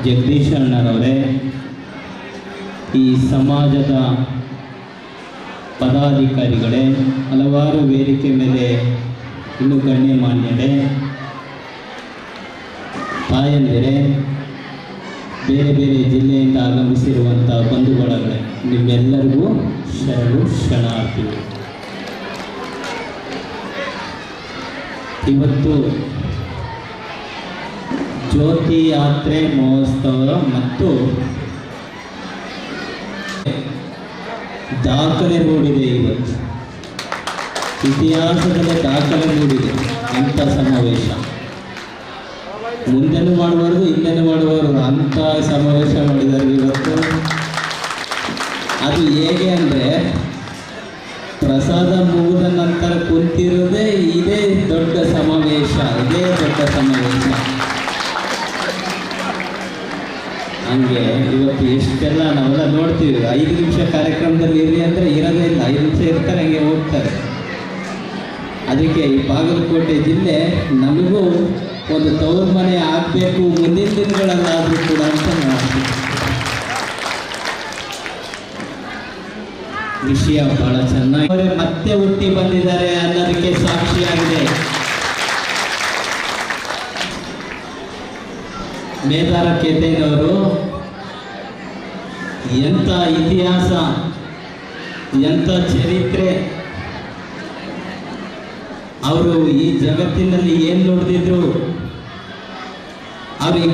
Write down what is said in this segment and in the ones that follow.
ಜಗದೀಶ್ ಅಣ್ಣರವರೇ, ಈ ಸಮಾಜದ ಪದಾಧಿಕಾರಿಗಳೇ, ಹಲವಾರು ವೇದಿಕೆ ಮೇಲೆ ಇನ್ನು ಗಣ್ಯಮಾನ್ಯರೇ, ತಾಯಂದಿರೇ, ಬೇರೆ ಬೇರೆ ಜಿಲ್ಲೆಯಿಂದ ಆಗಮಿಸಿರುವಂಥ ಬಂಧುಗಳೇ, ನಿಮ್ಮೆಲ್ಲರಿಗೂ ಶರಣು ಶರಣಾರ್ಥಿಗಳು. ಇವತ್ತು ಜ್ಯೋತಿ ಯಾತ್ರೆ ಮಹೋತ್ಸವ ಮತ್ತು ದಾಖಲೆ ಮೂಡಿದೆ. ಇವತ್ತು ಇತಿಹಾಸದಲ್ಲೇ ದಾಖಲೆ ಮೂಡಿದೆ ಅಂಥ ಸಮಾವೇಶ. ಮುಂದೆನೂ ಮಾಡುವವರು ಹಿಂದೆನೂ ಮಾಡುವವರು ಅಂಥ ಸಮಾವೇಶ ಮಾಡಿದ್ದಾರೆ ಇವತ್ತು. ಅದು ಹೇಗೆ ಅಂದರೆ, ಪ್ರಸಾದ ಮುಗಿದ ನಂತರ ಕುಂತಿರೋದೇ ಇದೇ ದೊಡ್ಡ ಸಮಾವೇಶ, ಇದೇ ದೊಡ್ಡ ಸಮಾವೇಶ. ಹಂಗೆ ಇವತ್ತು ಎಷ್ಟೆಲ್ಲ ನಾವೆಲ್ಲ ನೋಡ್ತೀವಿ. 5 ನಿಮಿಷ ಕಾರ್ಯಕ್ರಮದಲ್ಲಿ ಇರಲಿ ಅಂದರೆ ಇರೋದೇ ಇಲ್ಲ, 5 ನಿಮಿಷ ಇರ್ತಾರೆ, ಹಂಗೆ ಹೋಗ್ತಾರೆ. ಅದಕ್ಕೆ ಈ ಬಾಗಲಕೋಟೆ ಜಿಲ್ಲೆ ನಮಗೂ ಒಂದು ತವರು ಮನೆ ಆಗಬೇಕು ಮುಂದಿನ ದಿನಗಳಲ್ಲಾದರೂ ಕೂಡ ಅಂತ ಮಾಡ್ತೀವಿ. ವಿಷಯ ಬಹಳ ಚೆನ್ನಾಗಿ ಮತ್ತೆ ಹುಟ್ಟಿ ಬಂದಿದ್ದಾರೆ ಅನ್ನೋದಕ್ಕೆ ಸಾಕ್ಷಿಯಾಗಿದೆ. ಮೇದಾರ ಕೇತಯ್ಯನವರು ಎಂಥ ಇತಿಹಾಸ, ಎಂಥ ಚರಿತ್ರೆ, ಅವರು ಈ ಜಗತ್ತಿನಲ್ಲಿ ಏನು ನೋಡಿದ್ರು, ಅವರು ಈ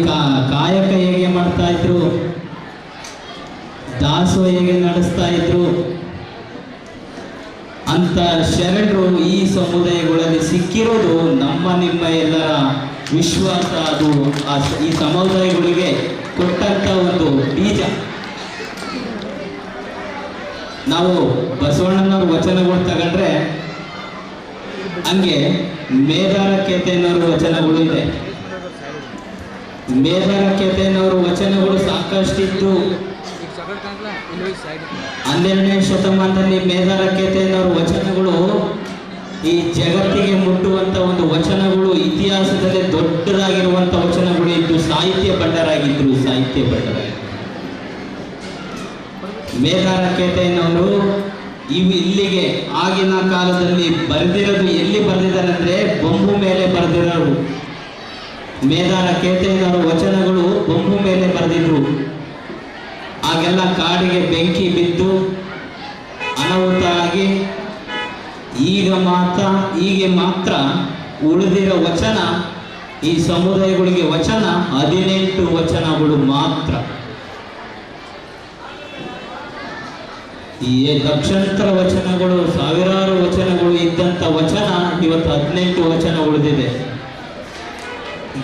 ಕಾಯಕ ಹೇಗೆ ಮಾಡ್ತಾ ಇದ್ರು, ದಾಸೋಹ ಹೇಗೆ ನಡೆಸ್ತಾ ಇದ್ರು ಅಂತ ಶರಣರು ಈ ಸಮುದಾಯಗಳಲ್ಲಿ ಸಿಕ್ಕಿರೋದು ನಮ್ಮ ನಿಮ್ಮ ಎಲ್ಲರ ವಿಶ್ವಾಸ. ಅದು ಈ ಸಮುದಾಯಗಳಿಗೆ ಕೊಟ್ಟಂತ ಒಂದು ಬೀಜ. ನಾವು ಬಸವಣ್ಣನವ್ರ ವಚನಗಳು ತಗೊಂಡ್ರೆ ಹಂಗೆ ಮೇದಾರ ಕೇತಯ್ಯನವ್ರ ವಚನಗಳು ಇದೆ. ಮೇದಾರ ಕೇತಯ್ಯನವ್ರ ವಚನಗಳು ಸಾಕಷ್ಟಿತ್ತು. 12ನೇ ಶತಮಾನದಲ್ಲಿ ಮೇದಾರ ಕೇತಯ್ಯನವ್ರ ವಚನಗಳು ಈ ಜಗತ್ತಿಗೆ ಮುಟ್ಟುವಂತ ಒಂದು ವಚನಗಳು, ಇತಿಹಾಸದಲ್ಲೇ ದೊಡ್ಡದಾಗಿರುವಂತ ವಚನಗಳು ಇದ್ದು ಸಾಹಿತ್ಯ ಭಂಡಾರಾಗಿದ್ರು. ಸಾಹಿತ್ಯ ಭಂಡಾರ ಮೇದಾರ ಕೇತಯ್ಯನವರು ಇಲ್ಲಿಗೆ ಆಗಿನ ಕಾಲದಲ್ಲಿ ಬರೆದಿರೋದು ಎಲ್ಲಿ ಬರೆದಿದ್ದಾರೆ ಅಂದ್ರೆ ಬೊಂಬು ಮೇಲೆ ಬರೆದಿರೋರು. ಮೇದಾರ ಕೇತಯ್ಯನವರ ವಚನಗಳು ಬೊಂಬು ಮೇಲೆ ಬರೆದಿದ್ರು. ಆಗೆಲ್ಲ ಕಾಡಿಗೆ ಬೆಂಕಿ ಬಿದ್ದು ಅನಾಹುತ ಆಗಿ ಈಗ ಮಾತ್ರ ಉಳಿದಿರೋ ವಚನ, ಈ ಸಮುದಾಯಗಳಿಗೆ ವಚನ 18 ವಚನಗಳು ಮಾತ್ರ. ಈ ಲಕ್ಷಾಂತರ ವಚನಗಳು, ಸಾವಿರಾರು ವಚನಗಳು ಇದ್ದಂಥ ವಚನ ಇವತ್ತು 18 ವಚನ ಉಳಿದಿದೆ.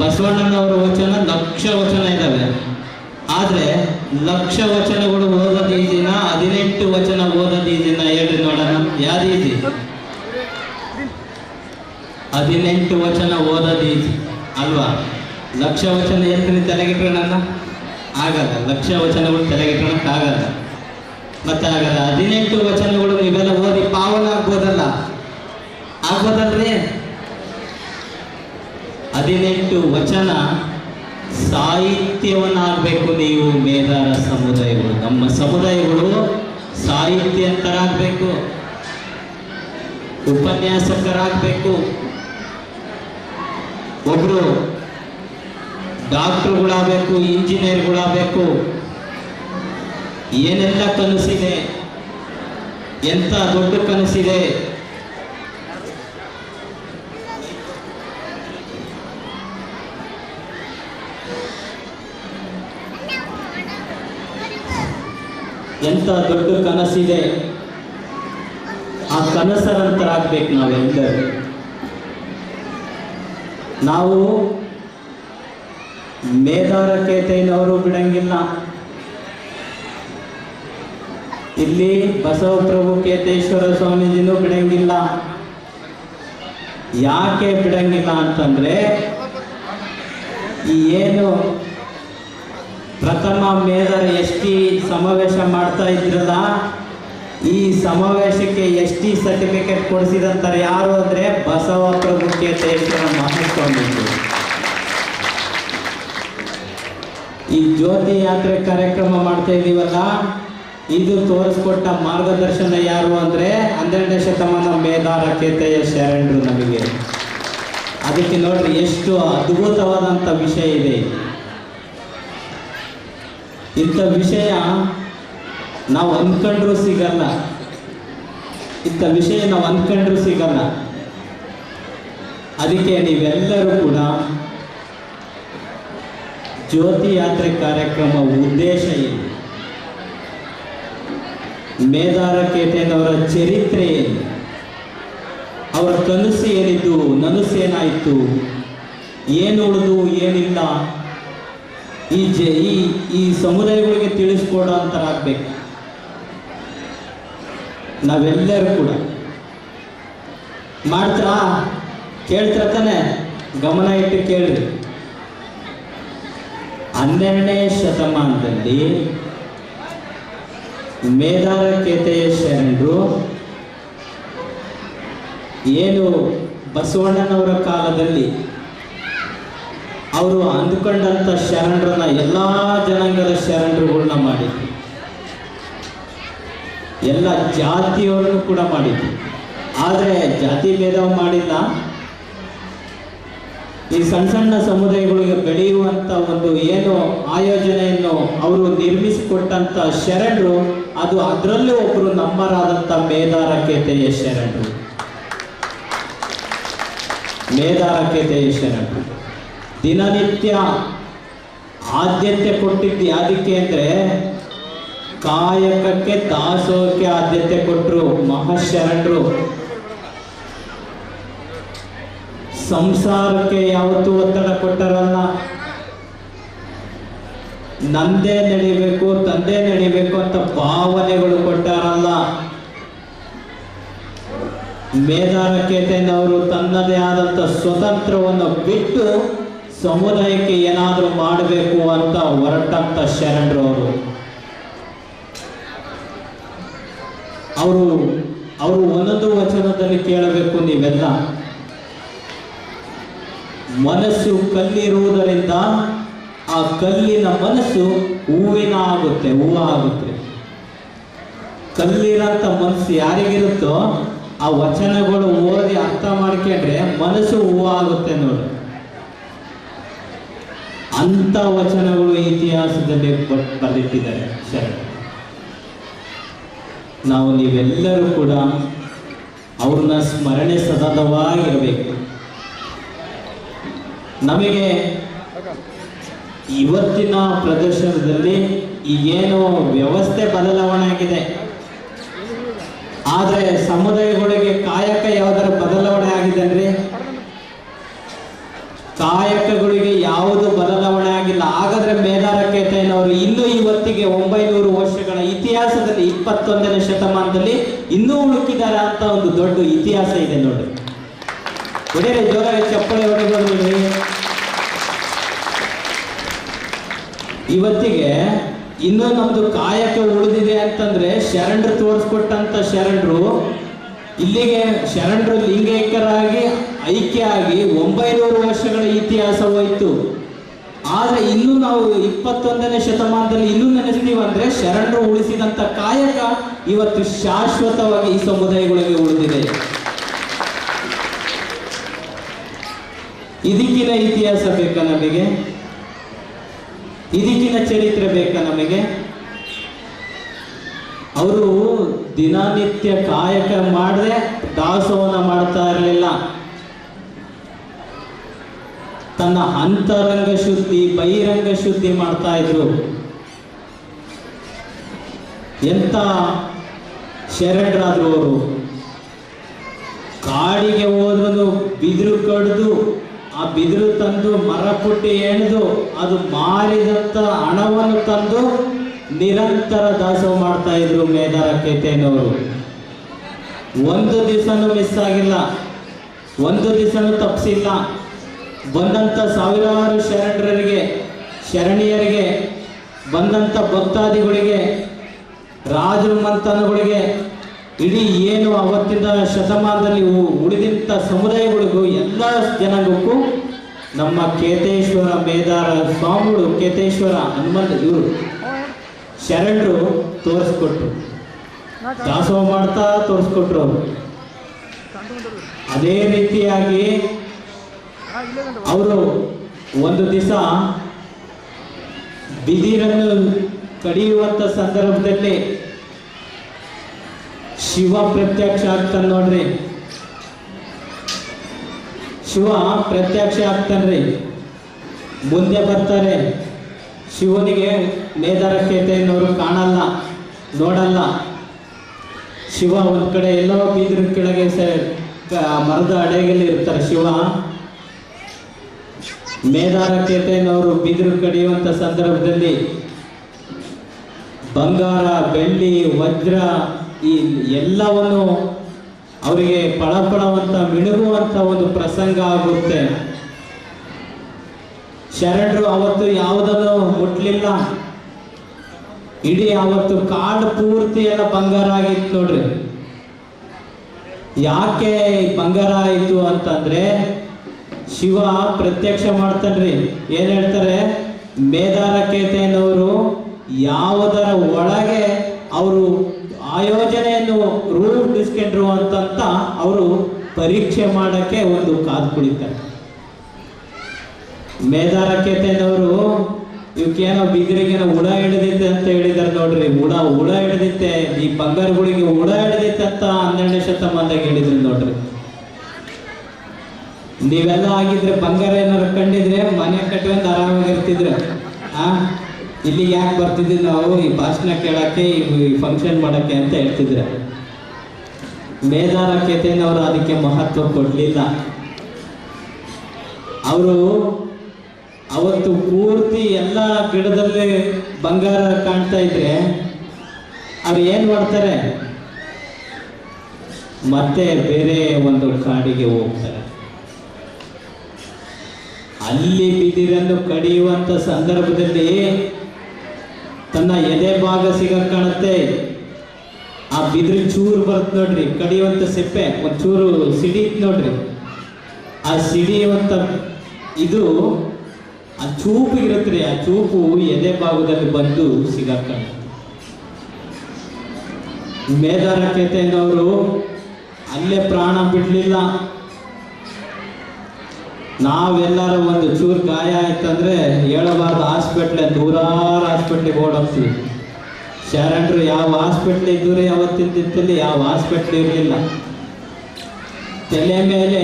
ಬಸವಣ್ಣನವರ ವಚನ ಲಕ್ಷ ವಚನ ಇದ್ದಾವೆ. ಆದರೆ ಲಕ್ಷ ವಚನಗಳು ಓದೋದು ಈ ದಿನ, 18 ವಚನ ಓದೋದು ಈ ದಿನ. ಹೇಳಿ ನೋಡೋಣ, ಯಾರು ಈಜಿ? 18 ವಚನ ಓದೋದು ಈಜಿ ಅಲ್ವಾ? ಲಕ್ಷ ವಚನ ಎಲ್ರಿ ತಲೆಗಿಟ್ರೋಣ? ಆಗಲ್ಲ. ಲಕ್ಷ ವಚನಗಳು ತಲೆಗಿಟ್ರೋಣಕ್ಕಾಗಲ್ಲ. ಮತ್ತೆ ಆಗಲ್ಲ. 18 ವಚನಗಳು ನೀವೆಲ್ಲ ಓದಿ ಪಾವನ ಆಗ್ಬೋದಲ್ಲ? ಆಗ್ಬೋದಲ್ರಿ? 18 ವಚನ ಸಾಹಿತ್ಯವನ್ನಾಗಬೇಕು ನೀವು. ಮೇದಾರ ಸಮುದಾಯಗಳು, ನಮ್ಮ ಸಮುದಾಯಗಳು ಸಾಹಿತ್ಯಂತರಾಗಬೇಕು, ಉಪನ್ಯಾಸಕರಾಗಬೇಕು, ಒಬ್ರು ಡಾಕ್ಟರ್ಗಳಾಗಬೇಕು, ಇಂಜಿನಿಯರ್ಗಳಾಗಬೇಕು. ಏನೆಲ್ಲ ಕನಸಿದೆ, ಎಂಥ ದೊಡ್ಡ ಕನಸಿದೆ. ಎಂಥ ದೊಡ್ಡ ಕನಸಿದೆ. ಆ ಕನಸರಂತರಾಗಬೇಕು ನಾವೆಲ್ಲರೂ. ನಾವು ಮೇದಾರ ಕೇತಯ್ಯನವರು ಬಿಡಂಗಿಲ್ಲ. ಇಲ್ಲಿ ಬಸವಪ್ರಭು ಕೇತೇಶ್ವರ ಸ್ವಾಮೀಜಿನೂ ಬಿಡಂಗಿಲ್ಲ. ಯಾಕೆ ಬಿಡಂಗಿಲ್ಲ ಅಂತಂದ್ರೆ, ಈ ಏನು ಪ್ರಥಮ ಮೇದಾರ ST ಸಮಾವೇಶ ಮಾಡ್ತಾ ಇದ್ರಲ್ಲ, ಈ ಸಮಾವೇಶಕ್ಕೆ ST ಸರ್ಟಿಫಿಕೇಟ್ ಕೊಡಿಸಿದಂತಾರೆ ಯಾರು ಅಂದರೆ ಬಸವಪ್ರಭು ಕೇತೇಶ್ವರ ಮಹಾಸ್ವಾಮೀಜಿ. ಈ ಜ್ಯೋತಿ ಯಾತ್ರೆ ಕಾರ್ಯಕ್ರಮ ಮಾಡ್ತಾ ಇದ್ದೀವಲ್ಲ, ಇದು ತೋರಿಸ್ಕೊಟ್ಟ ಮಾರ್ಗದರ್ಶನ ಯಾರು ಅಂದರೆ 12ನೇ ಶತಮಾನ ಮೇದಾರ ಕೇತೆಯ ಶರಣರು ನಮಗೆ. ಅದಕ್ಕೆ ನೋಡ್ರಿ ಎಷ್ಟು ಅದ್ಭುತವಾದಂಥ ವಿಷಯ ಇದೆ. ಇಂಥ ವಿಷಯ ನಾವು ಅಂದ್ಕೊಂಡ್ರೂ ಸಿಗಲ್ಲ, ಇಂಥ ವಿಷಯ ನಾವು ಅಂದ್ಕೊಂಡ್ರೂ ಸಿಗಲ್ಲ. ಅದಕ್ಕೆ ನೀವೆಲ್ಲರೂ ಕೂಡ ಜ್ಯೋತಿ ಯಾತ್ರೆ ಕಾರ್ಯಕ್ರಮ ಉದ್ದೇಶ ಏನು, ಮೇದಾರ ಕೇತಯ್ಯನವರ ಚರಿತ್ರೆ ಏನು, ಅವರ ಕನಸು ಏನಿದ್ದು ನನಸೇನಾಯಿತು, ಏನು ಉಳಿದು ಏನಿಲ್ಲ, ಈ ಸಮುದಾಯಗಳಿಗೆ ತಿಳಿಸ್ಕೊಡೋ ಅಂತಾಗಬೇಕು. ನಾವೆಲ್ಲರೂ ಕೂಡ ಮಾಡ್ತೀರಾ, ಕೇಳ್ತೀರ ತಾನೆ? ಗಮನ ಇಟ್ಟು ಕೇಳ್ರಿ. 12ನೇ ಶತಮಾನದಲ್ಲಿ ಮೇದಾರ ಕೇತೆಯ ಶರಣರು ಏನು ಬಸವಣ್ಣನವರ ಕಾಲದಲ್ಲಿ ಅವರು ಅಂದುಕೊಂಡಂಥ ಶರಣರನ್ನ ಎಲ್ಲ ಜನಾಂಗದ ಶರಣರುಗಳನ್ನ ಮಾಡಿದ್ರು, ಎಲ್ಲ ಜಾತಿಯವರನ್ನು ಕೂಡ ಮಾಡಿದ್ರು. ಆದರೆ ಜಾತಿ ಭೇದ ಮಾಡಿಲ್ಲ. ಈ ಸಣ್ಣ ಸಣ್ಣ ಸಮುದಾಯಗಳಿಗೆ ಬೆಳೆಯುವಂಥ ಒಂದು ಏನು ಆಯೋಜನೆಯನ್ನು ಅವರು ನಿರ್ಮಿಸಿಕೊಟ್ಟಂಥ ಶರಣರು, ಅದು ಅದರಲ್ಲೂ ಒಬ್ಬರು ನಮ್ಮರಾದಂಥ ಮೇದಾರ ಕೇತೆಯ ಶರಣರು. ಮೇದಾರ ಕೇತೆಯ ಶರಣರು ದಿನನಿತ್ಯ ಆದ್ಯತೆ ಕೊಟ್ಟಿದ್ದು ಯಾವುದಕ್ಕೆ ಅಂದರೆ ಕಾಯಕಕ್ಕೆ, ದಾಸೋಹಕ್ಕೆ ಆದ್ಯತೆ ಕೊಟ್ಟರು ಮಹಾಶರಣರು. ಸಂಸಾರಕ್ಕೆ ಯಾವತ್ತೂ ಒತ್ತಡ ಕೊಟ್ಟರಲ್ಲ. ನಂದೇ ನಡಿಬೇಕು, ತಂದೆ ನಡಿಬೇಕು ಅಂತ ಭಾವನೆಗಳು ಕೊಟ್ಟಾರಲ್ಲ. ಮೇದಾರ ಕೇತಯ್ಯನವರು ತನ್ನದೇ ಆದಂಥ ಸ್ವತಂತ್ರವನ್ನು ಬಿಟ್ಟು ಸಮುದಾಯಕ್ಕೆ ಏನಾದರೂ ಮಾಡಬೇಕು ಅಂತ ಹೊರಟಂಥ ಶರಣರು ಅವರು ಒಂದೊಂದು ವಚನದಲ್ಲಿ ಕೇಳಬೇಕು ನೀವೆಲ್ಲ. ಮನಸ್ಸು ಕಲ್ಲಿರುವುದರಿಂದ ಆ ಕಲ್ಲಿನ ಮನಸ್ಸು ಹೂವಿನ ಆಗುತ್ತೆ, ಹೂವು ಆಗುತ್ತೆ. ಕಲ್ಲಿರಂಥ ಮನಸ್ಸು ಯಾರಿಗಿರುತ್ತೋ ಆ ವಚನಗಳು ಓದಿ ಅರ್ಥ ಮಾಡ್ಕೊಂಡ್ರೆ ಮನಸ್ಸು ಹೂವು ಆಗುತ್ತೆ ನೋಡಿ. ಅಂಥ ವಚನಗಳು ಇತಿಹಾಸದಲ್ಲಿ ಬರೆದಿಟ್ಟಿದ್ದಾರೆ ಶರಣ. ನಾವು ನೀವೆಲ್ಲರೂ ಕೂಡ ಅವ್ರನ್ನ ಸ್ಮರಣೆ ಸತತವಾಗಿರಬೇಕು. ನಮಗೆ ಇವತ್ತಿನ ಪ್ರದರ್ಶನದಲ್ಲಿ ಈಗೇನು ವ್ಯವಸ್ಥೆ ಬದಲಾವಣೆ ಆಗಿದೆ, ಆದರೆ ಸಮುದಾಯಗಳಿಗೆ ಕಾಯಕ ಯಾವುದರ ಬದಲಾವಣೆ ಆಗಿದೆ ಅಂದರೆ ಕಾಯಕಗಳಿಗೆ ಯಾವುದು ಬದಲಾವಣೆ ಆಗಿಲ್ಲ. ಹಾಗಾದ್ರೆ ಮೇದಾರ ಕೇತಯ್ಯನವರು ಇನ್ನೂ ಇವತ್ತಿಗೆ 900 ವರ್ಷಗಳ ಇತಿಹಾಸದಲ್ಲಿ 21ನೇ ಶತಮಾನದಲ್ಲಿ ಇನ್ನೂ ಉಳುಕಿದ್ದಾರೆ ಅಂತ ಒಂದು ದೊಡ್ಡ ಇತಿಹಾಸ ಇದೆ ನೋಡಿ. ಹೊಡೆಯರೆ ಜೋರಾಗಿ ಚಪ್ಪಳೆ ಹೊಡೆಯೋದು. ಇವತ್ತಿಗೆ ಇನ್ನೂ ನಮ್ದು ಕಾಯಕ ಉಳಿದಿದೆ ಅಂತಂದ್ರೆ ಶರಣರು ತೋರಿಸ್ಕೊಟ್ಟಂತ ಶರಣರು ಇಲ್ಲಿಗೆ ಶರಣರು ಲಿಂಗೈಕ್ಯರಾಗಿ ಐಕ್ಯ ಆಗಿ 900 ವರ್ಷಗಳ ಇತಿಹಾಸ ಹೋಯ್ತು. ಆದ್ರೆ ಇನ್ನು ನಾವು 21ನೇ ಶತಮಾನದಲ್ಲಿ ಇನ್ನೂ ನೆನೆಸ್ತೀವಿ ಅಂದ್ರೆ ಶರಣರು ಉಳಿಸಿದಂತ ಕಾಯಕ ಇವತ್ತು ಶಾಶ್ವತವಾಗಿ ಈ ಸಮುದಾಯಗಳಿಗೆ ಉಳಿದಿದೆ. ಇದಕ್ಕಿನ ಇತಿಹಾಸ ಬೇಕಾ ನಮಗೆ? ಇದಕ್ಕಿನ ಚರಿತ್ರೆ ಬೇಕಾ ನಮಗೆ? ಅವರು ದಿನನಿತ್ಯ ಕಾಯಕ ಮಾಡದೆ ದಾಸೋಹನ ಮಾಡ್ತಾ ಇರಲಿಲ್ಲ. ತನ್ನ ಅಂತರಂಗ ಶುದ್ಧಿ, ಬಹಿರಂಗ ಶುದ್ಧಿ ಮಾಡ್ತಾ ಇದ್ರು. ಎಂತ ಶರಣರಾದ್ರು ಅವರು. ಕಾಡಿಗೆ ಹೋದ್ರು ಬಿದಿರು ಕಡ್ದು ಆ ಬಿದಿರು ತಂದು ಮರ ಪುಟ್ಟಿ ಎಣೆದು ಅದು ಮಾರಿದಂತ ಹಣವನ್ನು ತಂದು ನಿರಂತರ ದಾಸೋಹ ಮಾಡ್ತಾ ಇದ್ರು ಮೇದಾರ ಕೇತಯ್ಯನವರು. ಒಂದು ದಿವಸನೂ ಮಿಸ್ ಆಗಿಲ್ಲ, ಒಂದು ದಿವಸನೂ ತಪ್ಪಿಸಿಲ್ಲ. ಬಂದಂಥ ಸಾವಿರಾರು ಶರಣರಿಗೆ, ಶರಣಿಯರಿಗೆ, ಬಂದಂಥ ಭಕ್ತಾದಿಗಳಿಗೆ, ರಾಜರು ಮಂಥನಗಳಿಗೆ, ಇಡೀ ಏನು ಅವತ್ತಿನ ಶತಮಾನದಲ್ಲಿ ಉಳಿದಂಥ ಸಮುದಾಯಗಳಿಗೂ ಎಲ್ಲ ಜನಾಂಗಕ್ಕೂ ನಮ್ಮ ಕೇತೇಶ್ವರ ಮೇದಾರ ಸ್ವಾಮಿಗಳು, ಕೇತೇಶ್ವರ ಹನುಮಂತ ಇವರು ಶರಣರು ತೋರಿಸ್ಕೊಟ್ರು, ದಾಸೋಹ ಮಾಡ್ತಾ ತೋರಿಸ್ಕೊಟ್ರು ಅವರು. ಅದೇ ರೀತಿಯಾಗಿ ಅವರು ಒಂದು ದಿವಸ ಬಿದಿರನ್ನು ಕಡಿಯುವಂತ ಸಂದರ್ಭದಲ್ಲಿ ಶಿವ ಪ್ರತ್ಯಕ್ಷ ಆಗ್ತಾನೆ ನೋಡ್ರಿ. ಶಿವ ಪ್ರತ್ಯಕ್ಷ ಆಗ್ತಾನ್ರಿ. ಮುಂದೆ ಬರ್ತಾರೆ. ಶಿವನಿಗೆ ಮೇದಾರ ಕೇತೆಯನ್ನವರು ಕಾಣಲ್ಲ, ನೋಡಲ್ಲ. ಶಿವ ಒಂದ್ ಕಡೆ ಎಲ್ಲೋ ಬೀದ್ರ ಕೆಳಗೆ ಮರದ ಅಡೆಯಲ್ಲಿ ಇರ್ತಾರೆ ಶಿವ. ಮೇದಾರ ಕೇತೆಯನ್ನವರು ಬಿದಿರು ಕಡಿಯುವಂತ ಸಂದರ್ಭದಲ್ಲಿ ಬಂಗಾರ, ಬೆಳ್ಳಿ, ವಜ್ರ ಈ ಎಲ್ಲವನ್ನು ಅವರಿಗೆ ಪಳಪಳವಂತ ಮಿಣುಗುವಂತ ಒಂದು ಪ್ರಸಂಗ ಆಗುತ್ತೆ. ಶರಣರು ಅವತ್ತು ಯಾವುದನ್ನು ಮುಟ್ಲಿಲ್ಲ. ಇಡೀ ಅವತ್ತು ಕಾಡು ಪೂರ್ತಿ ಎಲ್ಲ ಬಂಗಾರ ಆಗಿತ್ತು ನೋಡ್ರಿ. ಯಾಕೆ ಬಂಗಾರ ಆಯಿತು ಅಂತಂದ್ರೆ ಶಿವ ಪ್ರತ್ಯಕ್ಷ ಮಾಡ್ತಾನ್ರಿ. ಏನ್ ಹೇಳ್ತಾರೆ, ಮೇದಾರ ಕೇತೆಯನ್ನವರು ಯಾವುದರ ಒಳಗೆ ಅವರು ಆಯೋಜನೆಯನ್ನು ರೂಪಿಸ್ಕೊಂಡ್ರು ಅಂತ ಅವರು ಪರೀಕ್ಷೆ ಮಾಡಕ್ಕೆ ಒಂದು ಕಾದು ಕುಳಿತಾರೆ. ಮೇದಾರ ಕೇತೆಯನ್ನವರು ಇವಕ್ಕೇನೋ ಬಿದಿರಿಗೇನೋ ಹುಳ ಹಿಡಿದಿತ್ತೆ ಅಂತ ಹೇಳಿದಾರೆ ನೋಡ್ರಿ. ಹುಳ ಹಿಡಿದಿತ್ತೆ, ಈ ಬಂಗಾರಗಳಿಗೆ ಹುಳ ಹಿಡಿದಿತ್ತೆ ಅಂತ 12ನೇ ಶತಮಾನದಾಗ ಹೇಳಿದ್ರು ನೋಡ್ರಿ. ನೀವೆಲ್ಲ ಆಗಿದ್ರೆ ಬಂಗಾರ ಏನಾರು ಕಂಡಿದ್ರೆ ಮನೆ ಕಟ್ಕೊಂಡು ಆರಾಮಾಗಿರ್ತಿದ್ರೆ ಇಲ್ಲಿ ಯಾಕೆ ಬರ್ತಿದ್ವಿ ನಾವು ಈ ಭಾಷಣ ಕೇಳಕ್ಕೆ, ಈ ಫಂಕ್ಷನ್ ಮಾಡಕ್ಕೆ ಅಂತ ಹೇಳ್ತಿದ್ರೆ. ಮೇದಾರ ಕೇತೆಯನ್ನವರು ಅದಕ್ಕೆ ಮಹತ್ವ ಕೊಡ್ಲಿಲ್ಲ. ಅವರು ಅವತ್ತು ಪೂರ್ತಿ ಎಲ್ಲ ಗಿಡದಲ್ಲಿ ಬಂಗಾರ ಕಾಣ್ತಾ ಇದ್ರೆ ಅವ್ರು ಏನ್ ಮಾಡ್ತಾರೆ, ಮತ್ತೆ ಬೇರೆ ಒಂದು ಕಾಡಿಗೆ ಹೋಗ್ತಾರೆ. ಅಲ್ಲಿ ಬಿದಿರನ್ನು ಕಡಿಯುವಂತ ಸಂದರ್ಭದಲ್ಲಿ ತನ್ನ ಎದೆ ಭಾಗ ಸಿಗಕ್ ಕಾಣುತ್ತೆ. ಆ ಬಿದಿರು ಚೂರು ಬರುತ್ತೆ ನೋಡ್ರಿ, ಕಡಿಯುವಂತ ಸಿಪ್ಪೆ ಒಂಚೂರು ಸಿಡಿತ್ ನೋಡ್ರಿ. ಆ ಸಿಡಿಯುವಂತ ಇದು ಆ ಚೂಪು ಇರುತ್ತೆ, ಆ ಚೂಪು ಎದೆ ಭಾಗದಲ್ಲಿ ಬಂದು ಸಿಗಕ್ ಕಾಣುತ್ತೆ. ಮೇದಾರ ಕೇತೆಯನ್ನವರು ಅಲ್ಲೇ ಪ್ರಾಣ ಬಿಡ್ಲಿಲ್ಲ. ನಾವೆಲ್ಲರೂ ಒಂದು ಚೂರು ಗಾಯ ಆಯ್ತಂದ್ರೆ ಹೇಳಬಾರ್ದು, ಹಾಸ್ಪಿಟ್ಲ್ ದೂರಾರು ಹಾಸ್ಪಿಟ್ಲಿಗೆ ಓಡೋಗ್ತೀವಿ. ಶರಣರು ಯಾವ ಹಾಸ್ಪಿಟ್ಲ್ ಇದ್ದೂರಿ ಅವತ್ತಿನ ದಿನದಲ್ಲಿ ಯಾವ ಹಾಸ್ಪಿಟ್ಲ್ ಇರಲಿಲ್ಲ. ತಲೆ ಮೇಲೆ